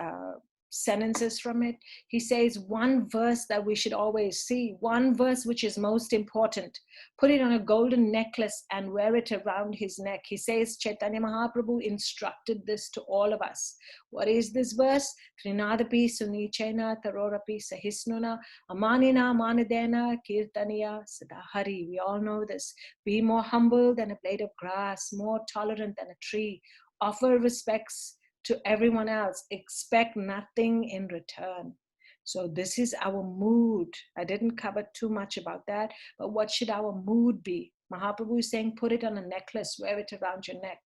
sentences from it. He says one verse that we should always see, one verse which is most important, put it on a golden necklace and wear it around his neck. He says Chaitanya Mahaprabhu instructed this to all of us. What is this verse? Trinadapi sunichena tarorapi sahisnuna amanina manadena kirtaniya sadahari. We all know this. Be more humble than a blade of grass, more tolerant than a tree. Offer respects to everyone else, expect nothing in return. So this is our mood. I didn't cover too much about that, but what should our mood be? Mahaprabhu is saying, put it on a necklace, wear it around your neck.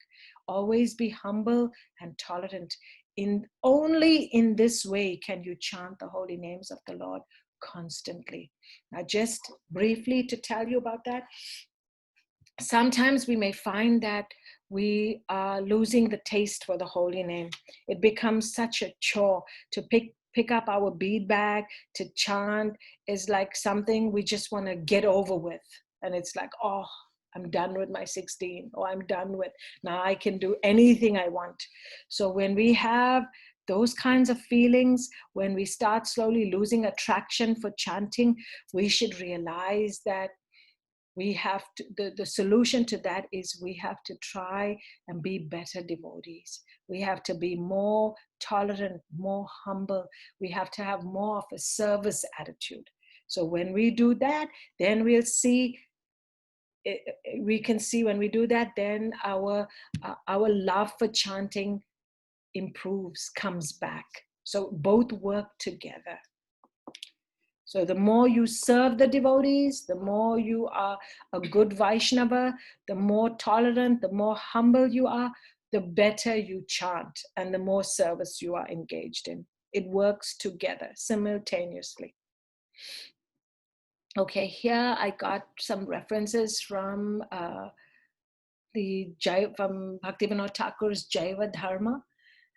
Always be humble and tolerant. Only in this way can you chant the holy names of the Lord constantly. Now, just briefly to tell you about that, sometimes we may find that we are losing the taste for the holy name. It becomes such a chore to pick up our bead bag, to chant is like something we just want to get over with. And it's like, oh, I'm done with my 16, or I'm done with, now I can do anything I want. So when we have those kinds of feelings, when we start slowly losing attraction for chanting, we should realize that we have to, the solution to that is we have to try and be better devotees. We have to be more tolerant, more humble. We have to have more of a service attitude. So when we do that, then we'll see, we can see when we do that, then our love for chanting improves, comes back. So both work together. So the more you serve the devotees, the more you are a good Vaishnava, the more tolerant, the more humble you are, the better you chant and the more service you are engaged in. It works together simultaneously. Okay, here I got some references from from Bhaktivinoda Thakur's Jaiva Dharma.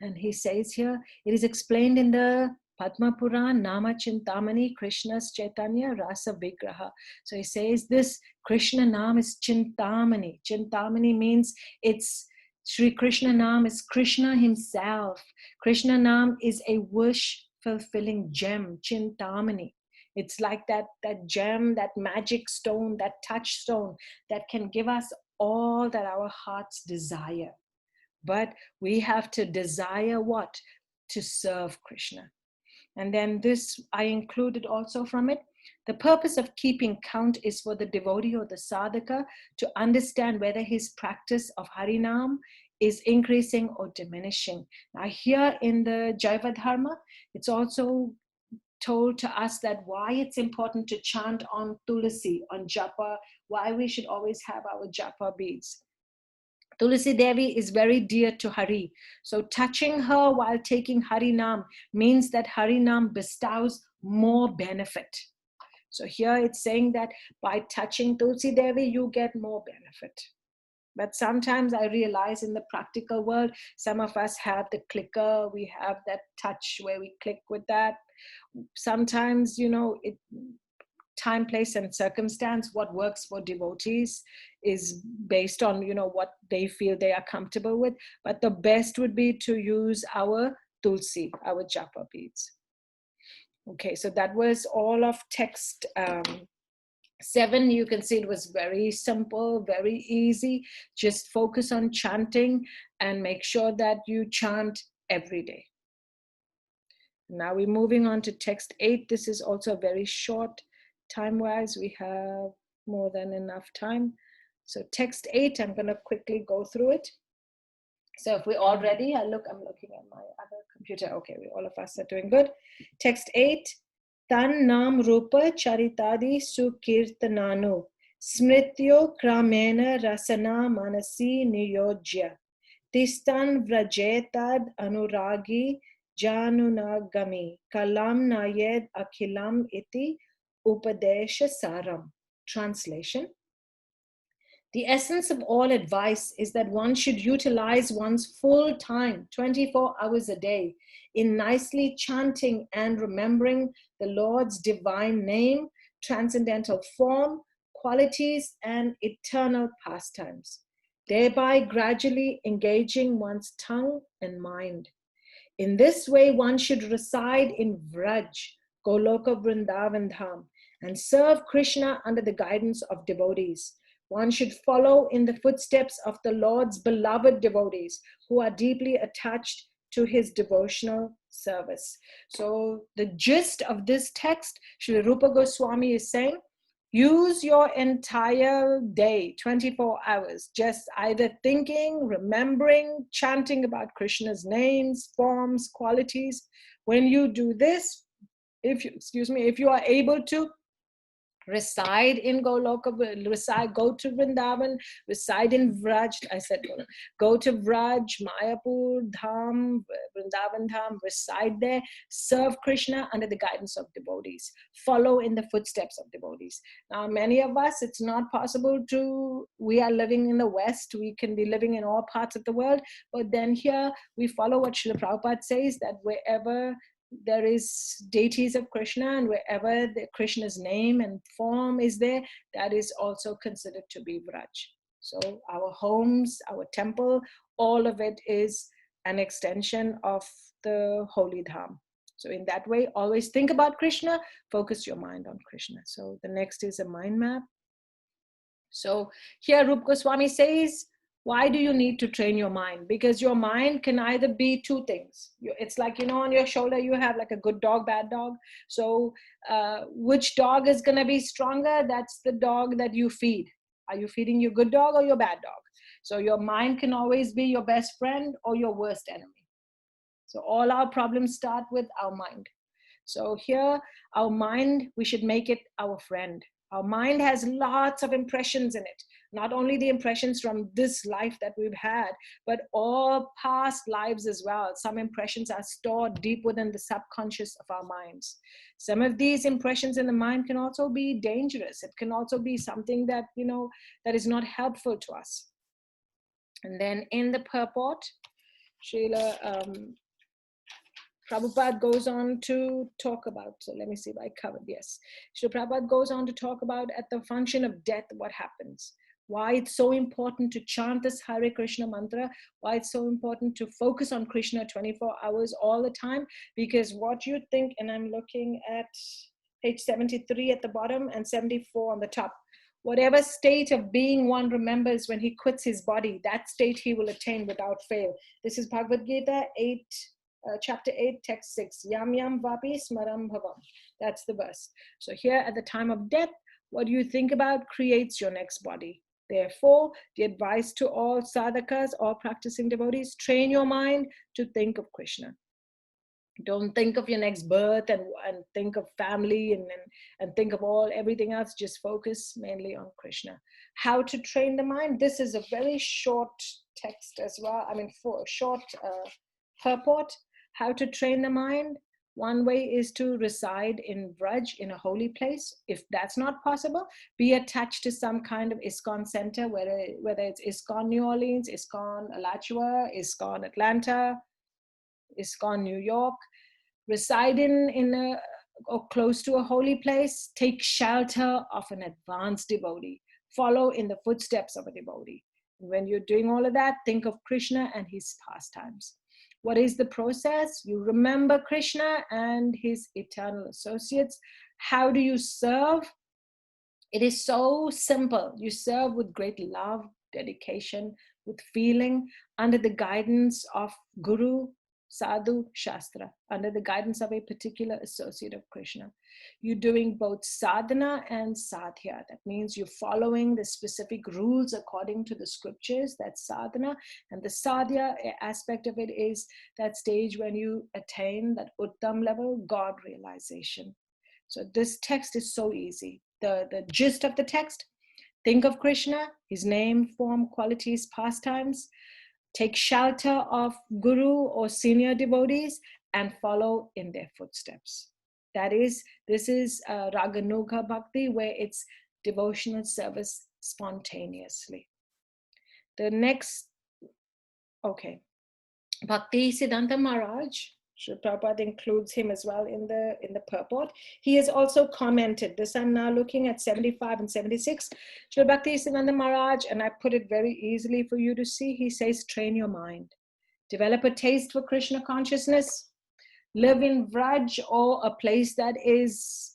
And he says here, it is explained in the Padma Puran, Nama Chintamani, Krishna's Chaitanya Rasa Vigraha. So he says this Krishna Nam is Chintamani. Chintamani means it's Sri Krishna Nam is Krishna himself. Krishna Nam is a wish fulfilling gem, Chintamani. It's like that gem, that magic stone, that touchstone that can give us all that our hearts desire. But we have to desire what? To serve Krishna. And then this I included also from it. The purpose of keeping count is for the devotee or the sadhaka to understand whether his practice of Harinam is increasing or diminishing. Now here in the Jaiva Dharma, it's also told to us that why it's important to chant on tulasi, on japa, why we should always have our japa beads. Tulsi Devi is very dear to Hari. So touching her while taking Hari Nam means that Hari Nam bestows more benefit. So here it's saying that by touching Tulsi Devi, you get more benefit. But sometimes I realize in the practical world, some of us have the clicker, we have that touch where we click with that. Sometimes, time, place, and circumstance, what works for devotees is based on, what they feel they are comfortable with. But the best would be to use our Tulsi, our japa beads. Okay, so that was all of text 7. You can see it was very simple, very easy. Just focus on chanting and make sure that you chant every day. Now we're moving on to text 8. This is also very short time-wise. We have more than enough time. So text 8, I'm going to quickly go through it. So if we're all ready, I'm looking at my other computer. Okay, all of us are doing good. Text 8. Tan nam rupa charitadi sukirtananu smrityo kramena rasana manasi niyojya tistan vrajetad anuragi janunagami kalam nayed akhilam iti upadesha saram. Translation. The essence of all advice is that one should utilize one's full time, 24 hours a day, in nicely chanting and remembering the Lord's divine name, transcendental form, qualities, and eternal pastimes, thereby gradually engaging one's tongue and mind. In this way, one should reside in Vraj, Goloka Vrindavan Dham, and serve Krishna under the guidance of devotees. One should follow in the footsteps of the Lord's beloved devotees who are deeply attached to his devotional service. So the gist of this text, Srila Rupa Goswami is saying, use your entire day, 24 hours, just either thinking, remembering, chanting about Krishna's names, forms, qualities. When you do this, if you are able to reside in Goloka, go to Vrindavan, reside in Vraj, go to Vraj, Mayapur, Dham, Vrindavan Dham, reside there, serve Krishna under the guidance of devotees, follow in the footsteps of devotees. Now, many of us, it's not possible we are living in the West, we can be living in all parts of the world, but then here we follow what Srila Prabhupada says, that wherever there is deities of Krishna and wherever Krishna's name and form is there, that is also considered to be Vraj. So our homes, our temple, all of it is an extension of the holy Dham. So in that way, always think about Krishna, focus your mind on Krishna. So the next is a mind map. So here Rupa Goswami says, why do you need to train your mind? Because your mind can either be two things. It's like, on your shoulder, you have like a good dog, bad dog. So which dog is going to be stronger? That's the dog that you feed. Are you feeding your good dog or your bad dog? So your mind can always be your best friend or your worst enemy. So all our problems start with our mind. So here, our mind, we should make it our friend. Our mind has lots of impressions in it. Not only the impressions from this life that we've had, but all past lives as well. Some impressions are stored deep within the subconscious of our minds. Some of these impressions in the mind can also be dangerous. It can also be something that, that is not helpful to us. And then in the purport, Srila Prabhupada goes on to talk about, so let me see if I covered, yes. Srila Prabhupada goes on to talk about at the function of death, what happens. Why it's so important to chant this Hare Krishna mantra, why it's so important to focus on Krishna 24 hours all the time, because what you think, and I'm looking at page 73 at the bottom and 74 on the top, whatever state of being one remembers when he quits his body, that state he will attain without fail. This is Bhagavad Gita 8, chapter 8, text 6. Yam yam vapi smaram bhavam. That's the verse. So here at the time of death, what you think about creates your next body. Therefore, the advice to all sadhakas, all practicing devotees, train your mind to think of Krishna. Don't think of your next birth and think of family and think of everything else. Just focus mainly on Krishna. How to train the mind? This is a very short text as well. I mean, for a short purport. How to train the mind? One way is to reside in Vraj, in a holy place. If that's not possible, be attached to some kind of ISKCON center, whether it's ISKCON New Orleans, ISKCON Alachua, ISKCON Atlanta, ISKCON New York. Reside in a or close to a holy place. Take shelter of an advanced devotee. Follow in the footsteps of a devotee. When you're doing all of that, think of Krishna and his pastimes. What is the process? You remember Krishna and his eternal associates. How do you serve? It is so simple. You serve with great love, dedication, with feeling, under the guidance of Guru, Sadhu, Shastra, under the guidance of a particular associate of Krishna. You're doing both sadhana and sadhya. That means you're following the specific rules according to the scriptures. That's sadhana. And the sadhya aspect of it is that stage when you attain that uttam level, God realization. So this text is so easy. The gist of the text: think of Krishna, his name, form, qualities, pastimes. Take shelter of Guru or senior devotees and follow in their footsteps. This is Raganuga Bhakti, where it's devotional service spontaneously. The next, okay, Bhakti Siddhanta Maharaj, Srila Prabhupada includes him as well in the purport. He has also commented this. I'm now looking at 75 and 76. Srila Bhakti Siddhanta Maharaj, and I put it very easily for you to see. He says, train your mind, develop a taste for Krishna consciousness, live in Vraj or a place that is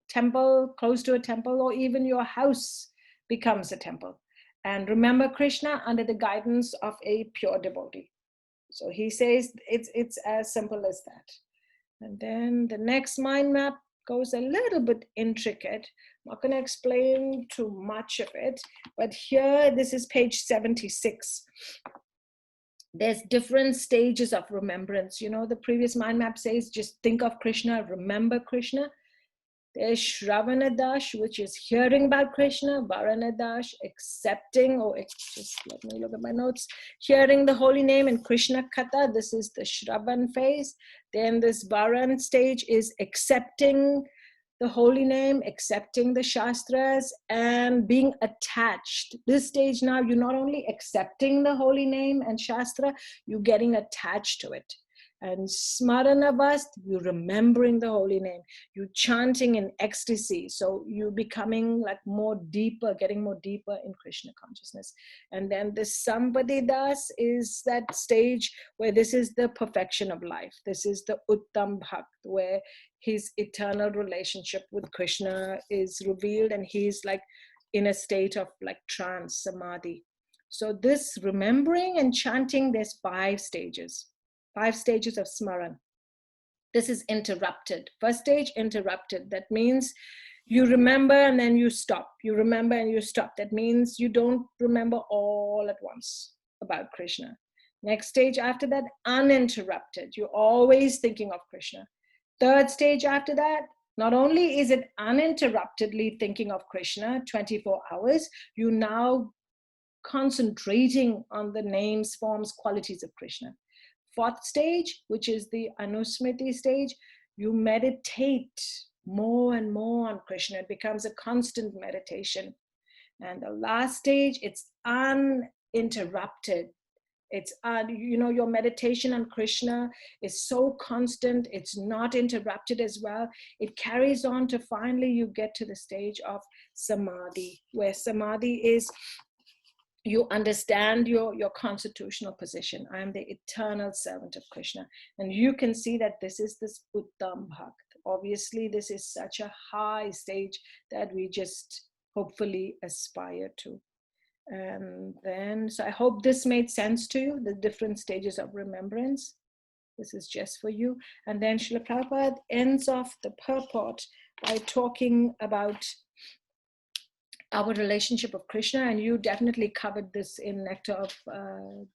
temple, close to a temple, or even your house becomes a temple. And remember Krishna under the guidance of a pure devotee. So he says it's as simple as that. And then the next mind map goes a little bit intricate. I'm not going to explain too much of it, but here, this is page 76. There's different stages of remembrance. You know, the previous mind map says just think of Krishna, remember Krishna. There's Shravanadash, which is hearing about Krishna. Varanadash, accepting, just let me look at my notes. Hearing the holy name in Krishna Katha. This is the Shravan phase. Then this Varan stage is accepting the holy name, accepting the Shastras, and being attached. This stage now, you're not only accepting the holy name and Shastra, you're getting attached to it. And smaranavast, you're remembering the holy name. You're chanting in ecstasy. So you're becoming like more deeper, getting more deeper in Krishna consciousness. And then the Sampadidas is that stage where this is the perfection of life. This is the Uttam Bhakt, where his eternal relationship with Krishna is revealed and he's like in a state of like trance, samadhi. So this remembering and chanting, there's 5 stages. 5 stages of Smaran. This is interrupted. First stage, interrupted. That means you remember and then you stop. You remember and you stop. That means you don't remember all at once about Krishna. Next stage after that, uninterrupted. You're always thinking of Krishna. Third stage after that, not only is it uninterruptedly thinking of Krishna 24 hours, you now concentrating on the names, forms, qualities of Krishna. 4th stage, which is the Anusmriti stage, you meditate more and more on Krishna. It becomes a constant meditation. And the last stage, it's uninterrupted. It's, your meditation on Krishna is so constant. It's not interrupted as well. It carries on to finally you get to the stage of Samadhi, where Samadhi is you understand your constitutional position. I am the eternal servant of Krishna. And you can see that this is this Uttam Bhakt. Obviously, this is such a high stage that we just hopefully aspire to. And then, so I hope this made sense to you, the different stages of remembrance. This is just for you. And then Srila Prabhupada ends off the purport by talking about our relationship of Krishna, and you definitely covered this in Nectar of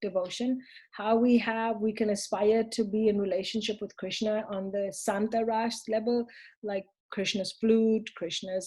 Devotion, how we can aspire to be in relationship with Krishna on the Santa Ras level, like Krishna's flute,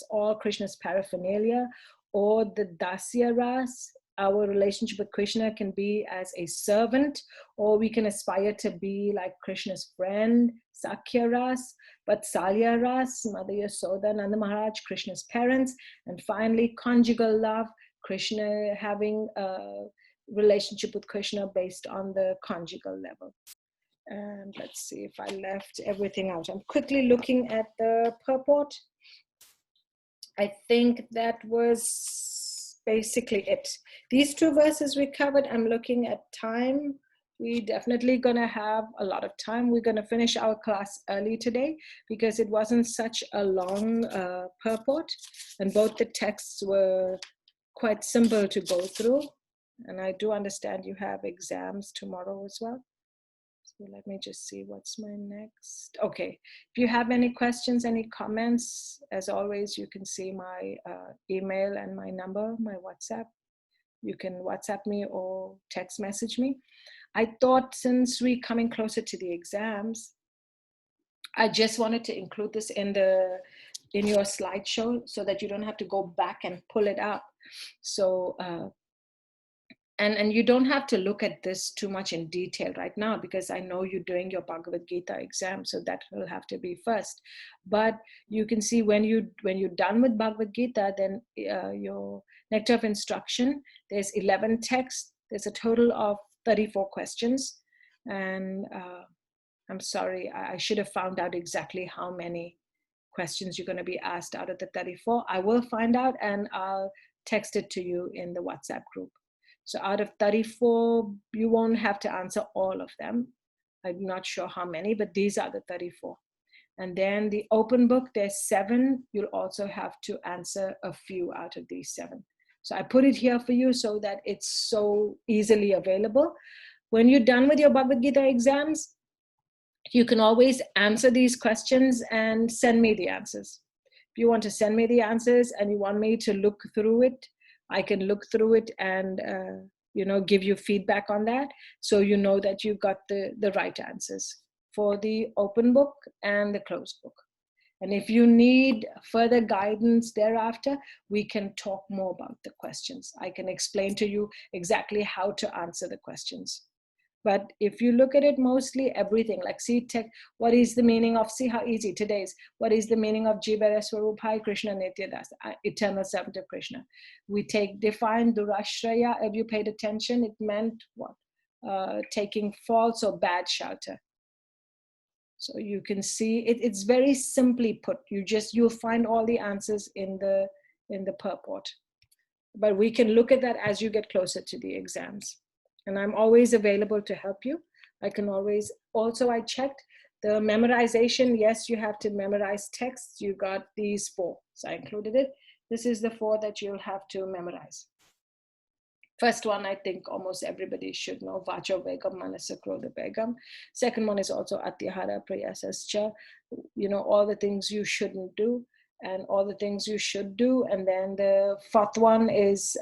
all Krishna's paraphernalia, or the Dasya Ras. Our relationship with Krishna can be as a servant, or we can aspire to be like Krishna's friend, Sakhya Ras, Vatsalya Ras, Mother Yasoda, Nanda Maharaj, Krishna's parents, and finally conjugal love, Krishna having a relationship with Krishna based on the conjugal level. And let's see if I left everything out. I'm quickly looking at the purport. I think that was basically it. These two verses we covered. I'm looking at time. We definitely gonna have a lot of time. We're gonna finish our class early today because it wasn't such a long purport, and both the texts were quite simple to go through. And I do understand you have exams tomorrow as well. So let me just see what's my next. Okay, if you have any questions, any comments, as always, you can see my email and my number, my WhatsApp. You can WhatsApp me or text message me. I thought since we're coming closer to the exams, I just wanted to include this in your slideshow so that you don't have to go back and pull it up. So and you don't have to look at this too much in detail right now because I know you're doing your Bhagavad Gita exam, so that will have to be first. But you can see when you're done with Bhagavad Gita, then your Nectar of Instruction, there's 11 texts. There's a total of 34 questions. And I'm sorry, I should have found out exactly how many questions you're going to be asked out of the 34. I will find out and I'll text it to you in the WhatsApp group. So out of 34, you won't have to answer all of them. I'm not sure how many, but these are the 34. And then the open book, there's 7. You'll also have to answer a few out of these 7. So I put it here for you so that it's so easily available. When you're done with your Bhagavad Gita exams, you can always answer these questions and send me the answers. If you want to send me the answers and you want me to look through it, I can look through it and give you feedback on that, so you know that you got the right answers for the open book and the closed book. And if you need further guidance thereafter, we can talk more about the questions. I can explain to you exactly how to answer the questions. But if you look at it, mostly everything, like see, what is the meaning of, see how easy today's, what is the meaning of Jivara Swarupai Krishna Nityadas, eternal servant of Krishna. We define Durashraya. If you paid attention, it meant what? Taking false or bad shelter. So you can see it's very simply put. You'll find all the answers in the purport. But we can look at that as you get closer to the exams. And I'm always available to help you. I can always, also I checked the memorization. Yes, you have to memorize texts. You got these 4. So I included it. This is the 4 that you'll have to memorize. First one, I think almost everybody should know, Vacho Vegam, Manasa Krodha Vegam. Second one is also Atyahara Prayasascha, all the things you shouldn't do and all the things you should do. And then the 4th one is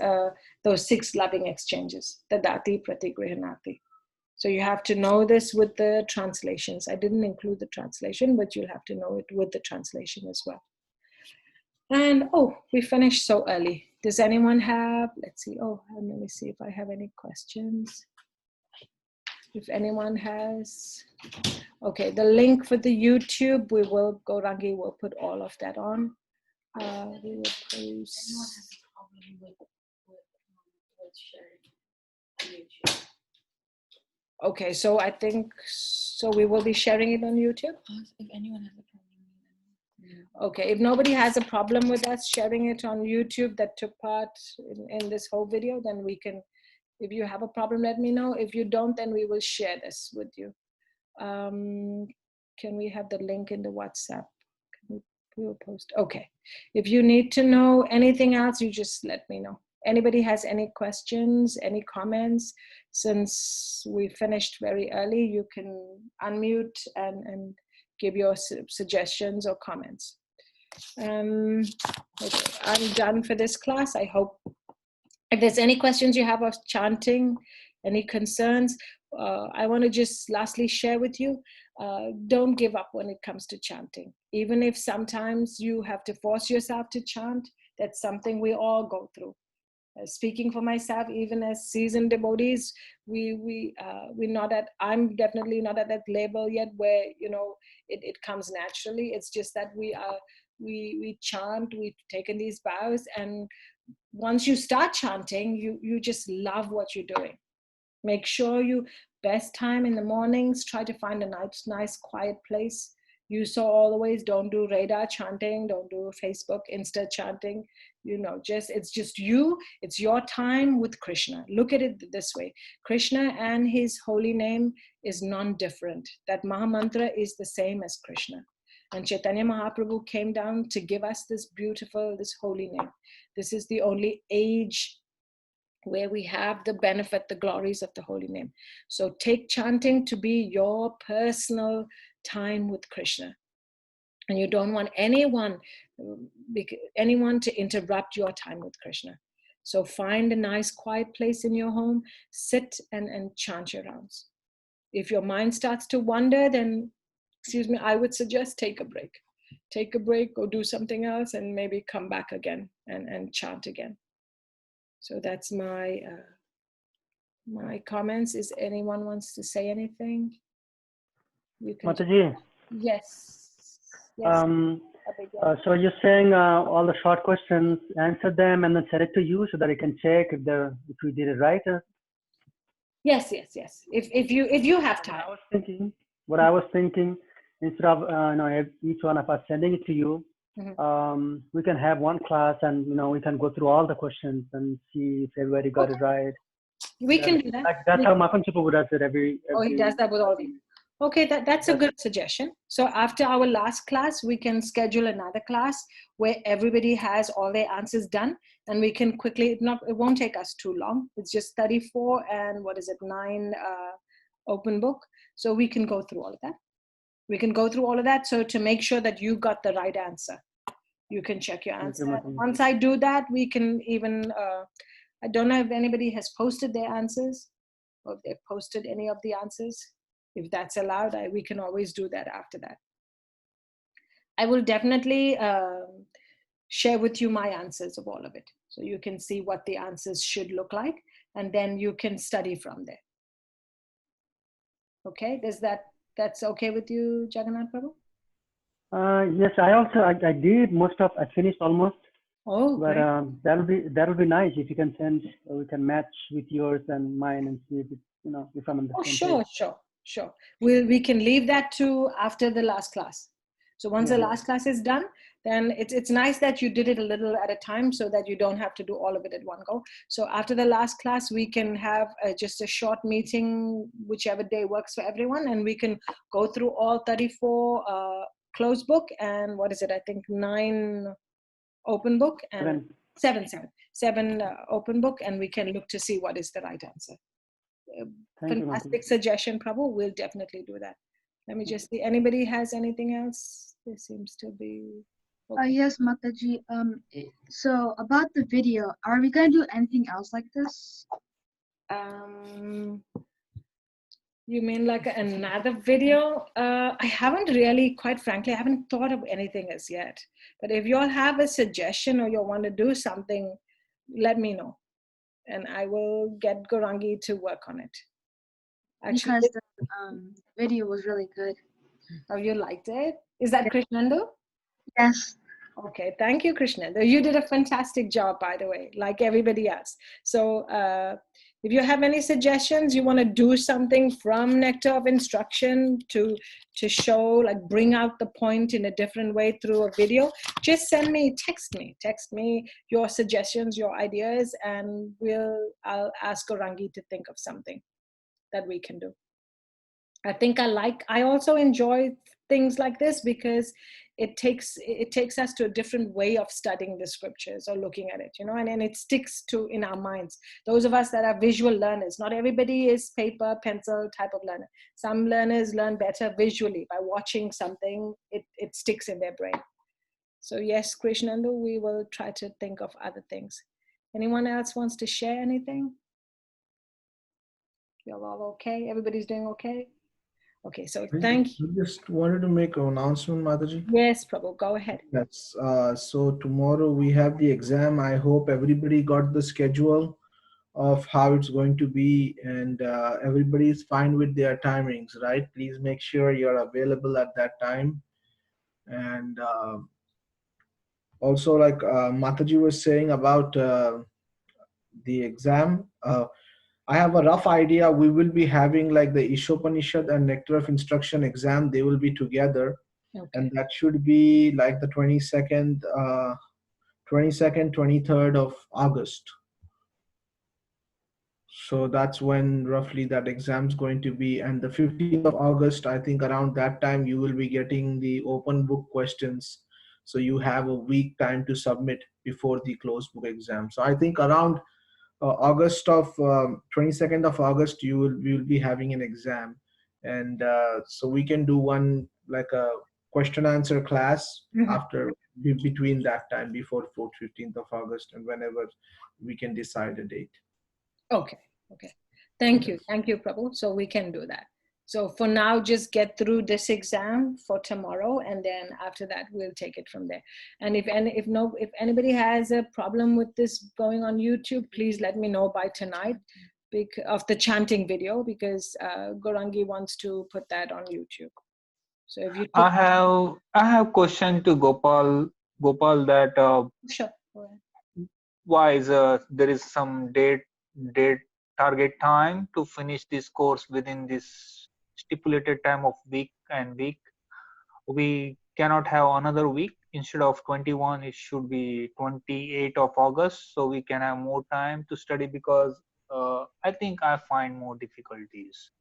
those 6 loving exchanges, Tadati Pratigrihanati. So you have to know this with the translations. I didn't include the translation, but you'll have to know it with the translation as well. And we finished so early. Does anyone have, let's see, let me see if I have any questions. If anyone has, okay, the link for the YouTube, Rangi will put all of that on. We will post. Okay, so I think, we will be sharing it on YouTube? If anyone has a problem. Okay, if nobody has a problem with us sharing it on YouTube that took part in this whole video, then we can, if you have a problem, let me know. If you don't, then we will share this with you. Can we have the link in the WhatsApp? We will post. Okay. If you need to know anything else, you just let me know. Anybody has any questions, any comments? Since we finished very early, you can unmute and give your suggestions or comments. Okay, I'm done for this class. I hope if there's any questions you have of chanting, any concerns, I want to just lastly share with you, don't give up when it comes to chanting. Even if sometimes you have to force yourself to chant, that's something we all go through. Speaking for myself, even as seasoned devotees, we're not at, I'm definitely not at that level yet where, you know, it comes naturally. It's just that we chant, we've taken these vows, and once you start chanting, you just love what you're doing. Make sure you best time in the mornings, try to find a nice quiet place. You saw all the ways, don't do radar chanting, don't do Facebook Insta chanting, you know, it's just you, it's your time with Krishna. Look at it this way, Krishna and his holy name is non-different. That Mahamantra is the same as Krishna. And Chaitanya Mahaprabhu came down to give us this beautiful, this holy name. This is the only age where we have the benefit, the glories of the holy name. So take chanting to be your personal time with Krishna. And you don't want anyone to interrupt your time with Krishna. So find a nice quiet place in your home, sit and chant your rounds. If your mind starts to wander, then, excuse me, I would suggest take a break. Take a break, go do something else, and maybe come back again and chant again. So that's my my comments. Is anyone wants to say anything? You can. Mataji. Yes. Yes. So you're saying all the short questions, answer them, and then send it to you so that you can check if we did it right. Yes. If you have time. What I was thinking, instead of each one of us sending it to you, we can have one class, and we can go through all the questions and see if everybody got it right. We can do that. That's how Makan Chipu does it every. Oh, he does that with all these. Okay, that's a good suggestion. So after our last class, we can schedule another class where everybody has all their answers done, and we can quickly, it won't take us too long. It's just 34 and 9 open book. So we can go through all of that. We can go through all of that. So to make sure that you got the right answer, you can check your answer. Once I do that, we can even, I don't know if anybody has posted their answers or if they've posted any of the answers. If that's allowed, we can always do that after that. I will definitely share with you my answers of all of it. So you can see what the answers should look like, and then you can study from there. Okay, that's okay with you, Jagannath Prabhu? Yes, I did I finished almost. Oh, but great. that'll be nice if you can send, we can match with yours and mine and see if it's, if I'm on the same page. Sure. We can leave that to after the last class. So once the last class is done, then it's nice that you did it a little at a time so that you don't have to do all of it at one go. So after the last class, we can have just a short meeting, whichever day works for everyone, and we can go through all 34 closed book and what is it? I think 9 open book and seven open book, and we can look to see what is the right answer. Fantastic suggestion, Prabhu. We'll definitely do that. Let me just see. Anybody has anything else? There seems to be. Okay. Yes, Mataji. So about the video, are we gonna do anything else like this? You mean like another video? I haven't really, quite frankly, I haven't thought of anything as yet. But if you all have a suggestion or you want to do something, let me know. And I will get Gorangi to work on it. Actually, because the video was really good. Oh, you liked it? Is that Krishnendu? Yes. Okay, thank you, Krishnendu. You did a fantastic job, by the way, like everybody else. So if you have any suggestions, you want to do something from Nectar of Instruction to show, like bring out the point in a different way through a video, just text me your suggestions, your ideas, and I'll ask Gorangi to think of something that we can do. I also enjoy things like this because it takes us to a different way of studying the scriptures or looking at it, and it sticks in our minds. Those of us that are visual learners, not everybody is paper, pencil type of learner. Some learners learn better visually by watching something, it sticks in their brain. So yes, Krishnandu, we will try to think of other things. Anyone else wants to share anything? You're all okay? Everybody's doing okay? Okay, so thank you. I just wanted to make an announcement, Mataji. Yes, Prabhu, go ahead. Yes. So tomorrow we have the exam. I hope everybody got the schedule of how it's going to be, and everybody is fine with their timings, right? Please make sure you're available at that time. And also, like Mataji was saying about the exam, I have a rough idea. We will be having like the Ishopanishad and Nectar of Instruction exam. They will be together, and Okay. that should be like the 22nd, 23rd of August. So that's when roughly that exam's going to be. And the 15th of August, I think around that time, you will be getting the open book questions. So you have a week time to submit before the closed book exam. So I think around August of 22nd of August, we will be having an exam. And so we can do one like a question answer class after between that time before 4th, 15th of August, and whenever we can decide a date. Okay, okay. Thank you, Prabhu. So we can do that. So for now, just get through this exam for tomorrow, and then after that, we'll take it from there. And if anybody has a problem with this going on YouTube, please let me know by tonight of the chanting video, because Gorangi wants to put that on YouTube. So if you I have question to Gopal that sure. why is there is some date target time to finish this course within this stipulated time of week and week. We cannot have another week. Instead of 21, it should be 28 of August, so we can have more time to study, because I think I find more difficulties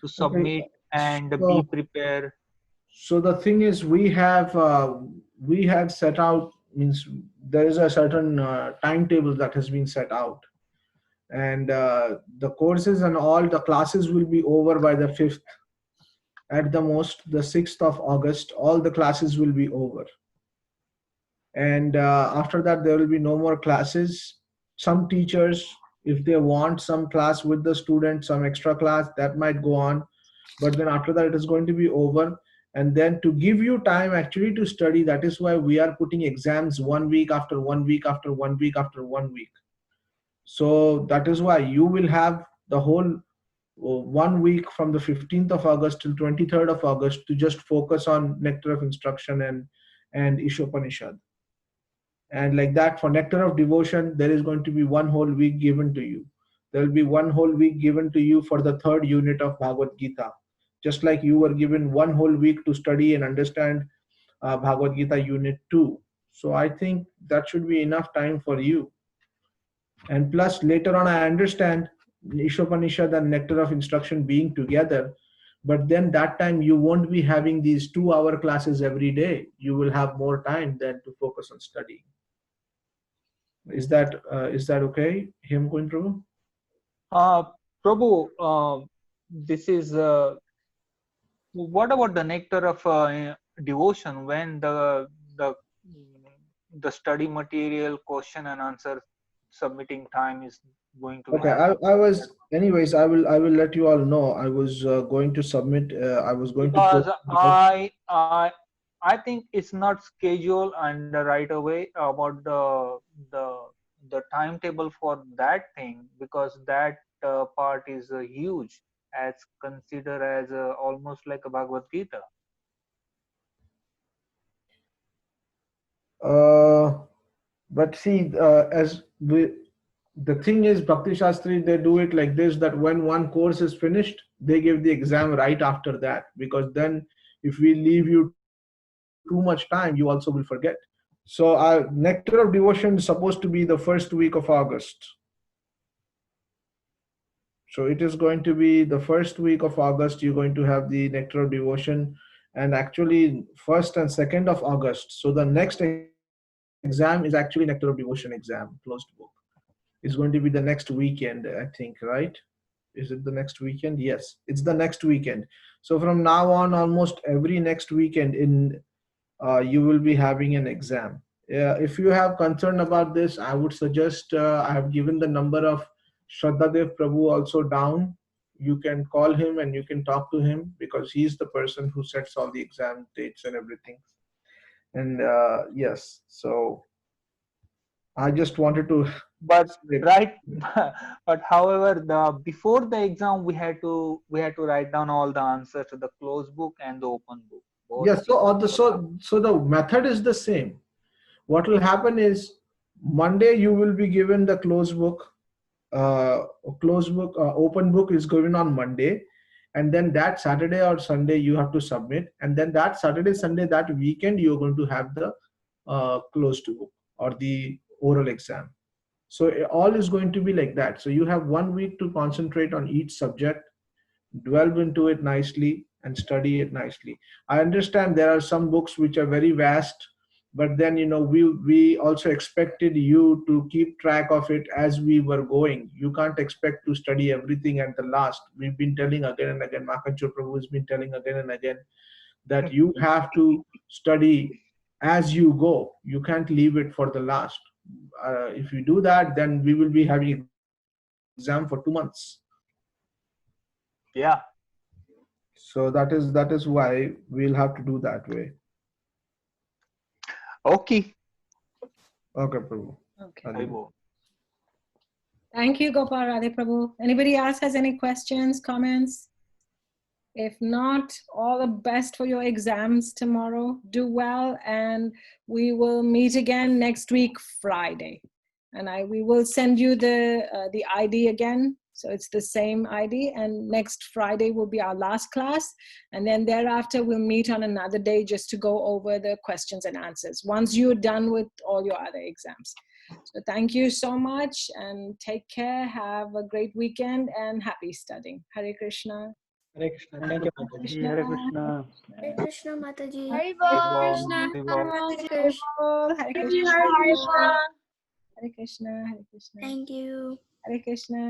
to submit and be prepared. So the thing is, we had set out, means there is a certain timetable that has been set out, and the courses and all the classes will be over by the 5th. At the most, the 6th of August, all the classes will be over. And after that, there will be no more classes. Some teachers, if they want some class with the student, some extra class, that might go on. But then after that, it is going to be over. And then to give you time actually to study, that is why we are putting exams 1 week after 1 week after 1 week after 1 week. So that is why you will have the whole 1 week from the 15th of August till 23rd of August to just focus on Nectar of Instruction and Ishopanishad. And like that, for Nectar of Devotion, there is going to be 1 whole week given to you. There will be 1 whole week given to you for the 3rd unit of Bhagavad Gita. Just like you were given 1 whole week to study and understand Bhagavad Gita Unit 2. So I think that should be enough time for you. And plus, later on, I understand Ishopanishad and Nectar of Instruction being together, but then that time you won't be having these 2-hour classes every day. You will have more time then to focus on studying. Is that okay, Him going Prabhu? Prabhu, this is what about the Nectar of Devotion, when the study material, question and answer submitting time is going to be Okay, happening? I was, anyways, I will let you all know. I was going to submit. I was going to Because post. I think it's not scheduled and right away about the timetable for that thing, because that part is huge, as considered as almost like a Bhagavad Gita. But see, the thing is, Bhakti Shastri, they do it like this, that when one course is finished, they give the exam right after that, because then if we leave you too much time, you also will forget. So Nectar of Devotion is supposed to be the first week of August. So it is going to be the first week of August, you're going to have the Nectar of Devotion, and actually 1st and 2nd of August. So the next exam is actually Nectar of Devotion exam, closed book. It's going to be the next weekend, I think, right? Is it the next weekend? Yes, it's the next weekend. So from now on, almost every next weekend in you will be having an exam. If you have concern about this, I would suggest, I have given the number of Shraddhadev Prabhu also down. You can call him and you can talk to him, because he's the person who sets all the exam dates and everything. And yes, so I just wanted to But say, right, but however, the before the exam we had to write down all the answers to the closed book and the open book. Both yes. So things. all the so the method is the same. What will happen is, Monday you will be given the closed book. Open book is given on Monday, and then that Saturday or Sunday you have to submit, and then that Saturday, Sunday, that weekend you're going to have the closed book or the oral exam. So all is going to be like that. So you have 1 week to concentrate on each subject, delve into it nicely and study it nicely. I understand there are some books which are very vast, but then we also expected you to keep track of it as we were going. You can't expect to study everything at the last. We've been telling again and again, Makancho Prabhu has been telling again and again, that you have to study as you go. You can't leave it for the last. If you do that, then we will be having exam for 2 months. Yeah. So that is why we'll have to do that way. Okay. Okay, Prabhu. Okay. Haribo. Thank you, Gopal Radhe Prabhu. Anybody else has any questions, comments? If not, all the best for your exams tomorrow. Do well, and we will meet again next week, Friday. And we will send you the ID again. So it's the same ID, and next Friday will be our last class. And then thereafter, we'll meet on another day just to go over the questions and answers once you're done with all your other exams. So thank you so much, and take care. Have a great weekend and happy studying. Hare Krishna. Hare Krishna. Thank Thank you, you, Mataji. Mataji. Hare Krishna. Hare Krishna, Mataji. Haribo. Krishna. Haribo. Hare Krishna. Hare Hare Krishna. Krishna. Hare Krishna. Hare Krishna. Thank you. Hare Krishna.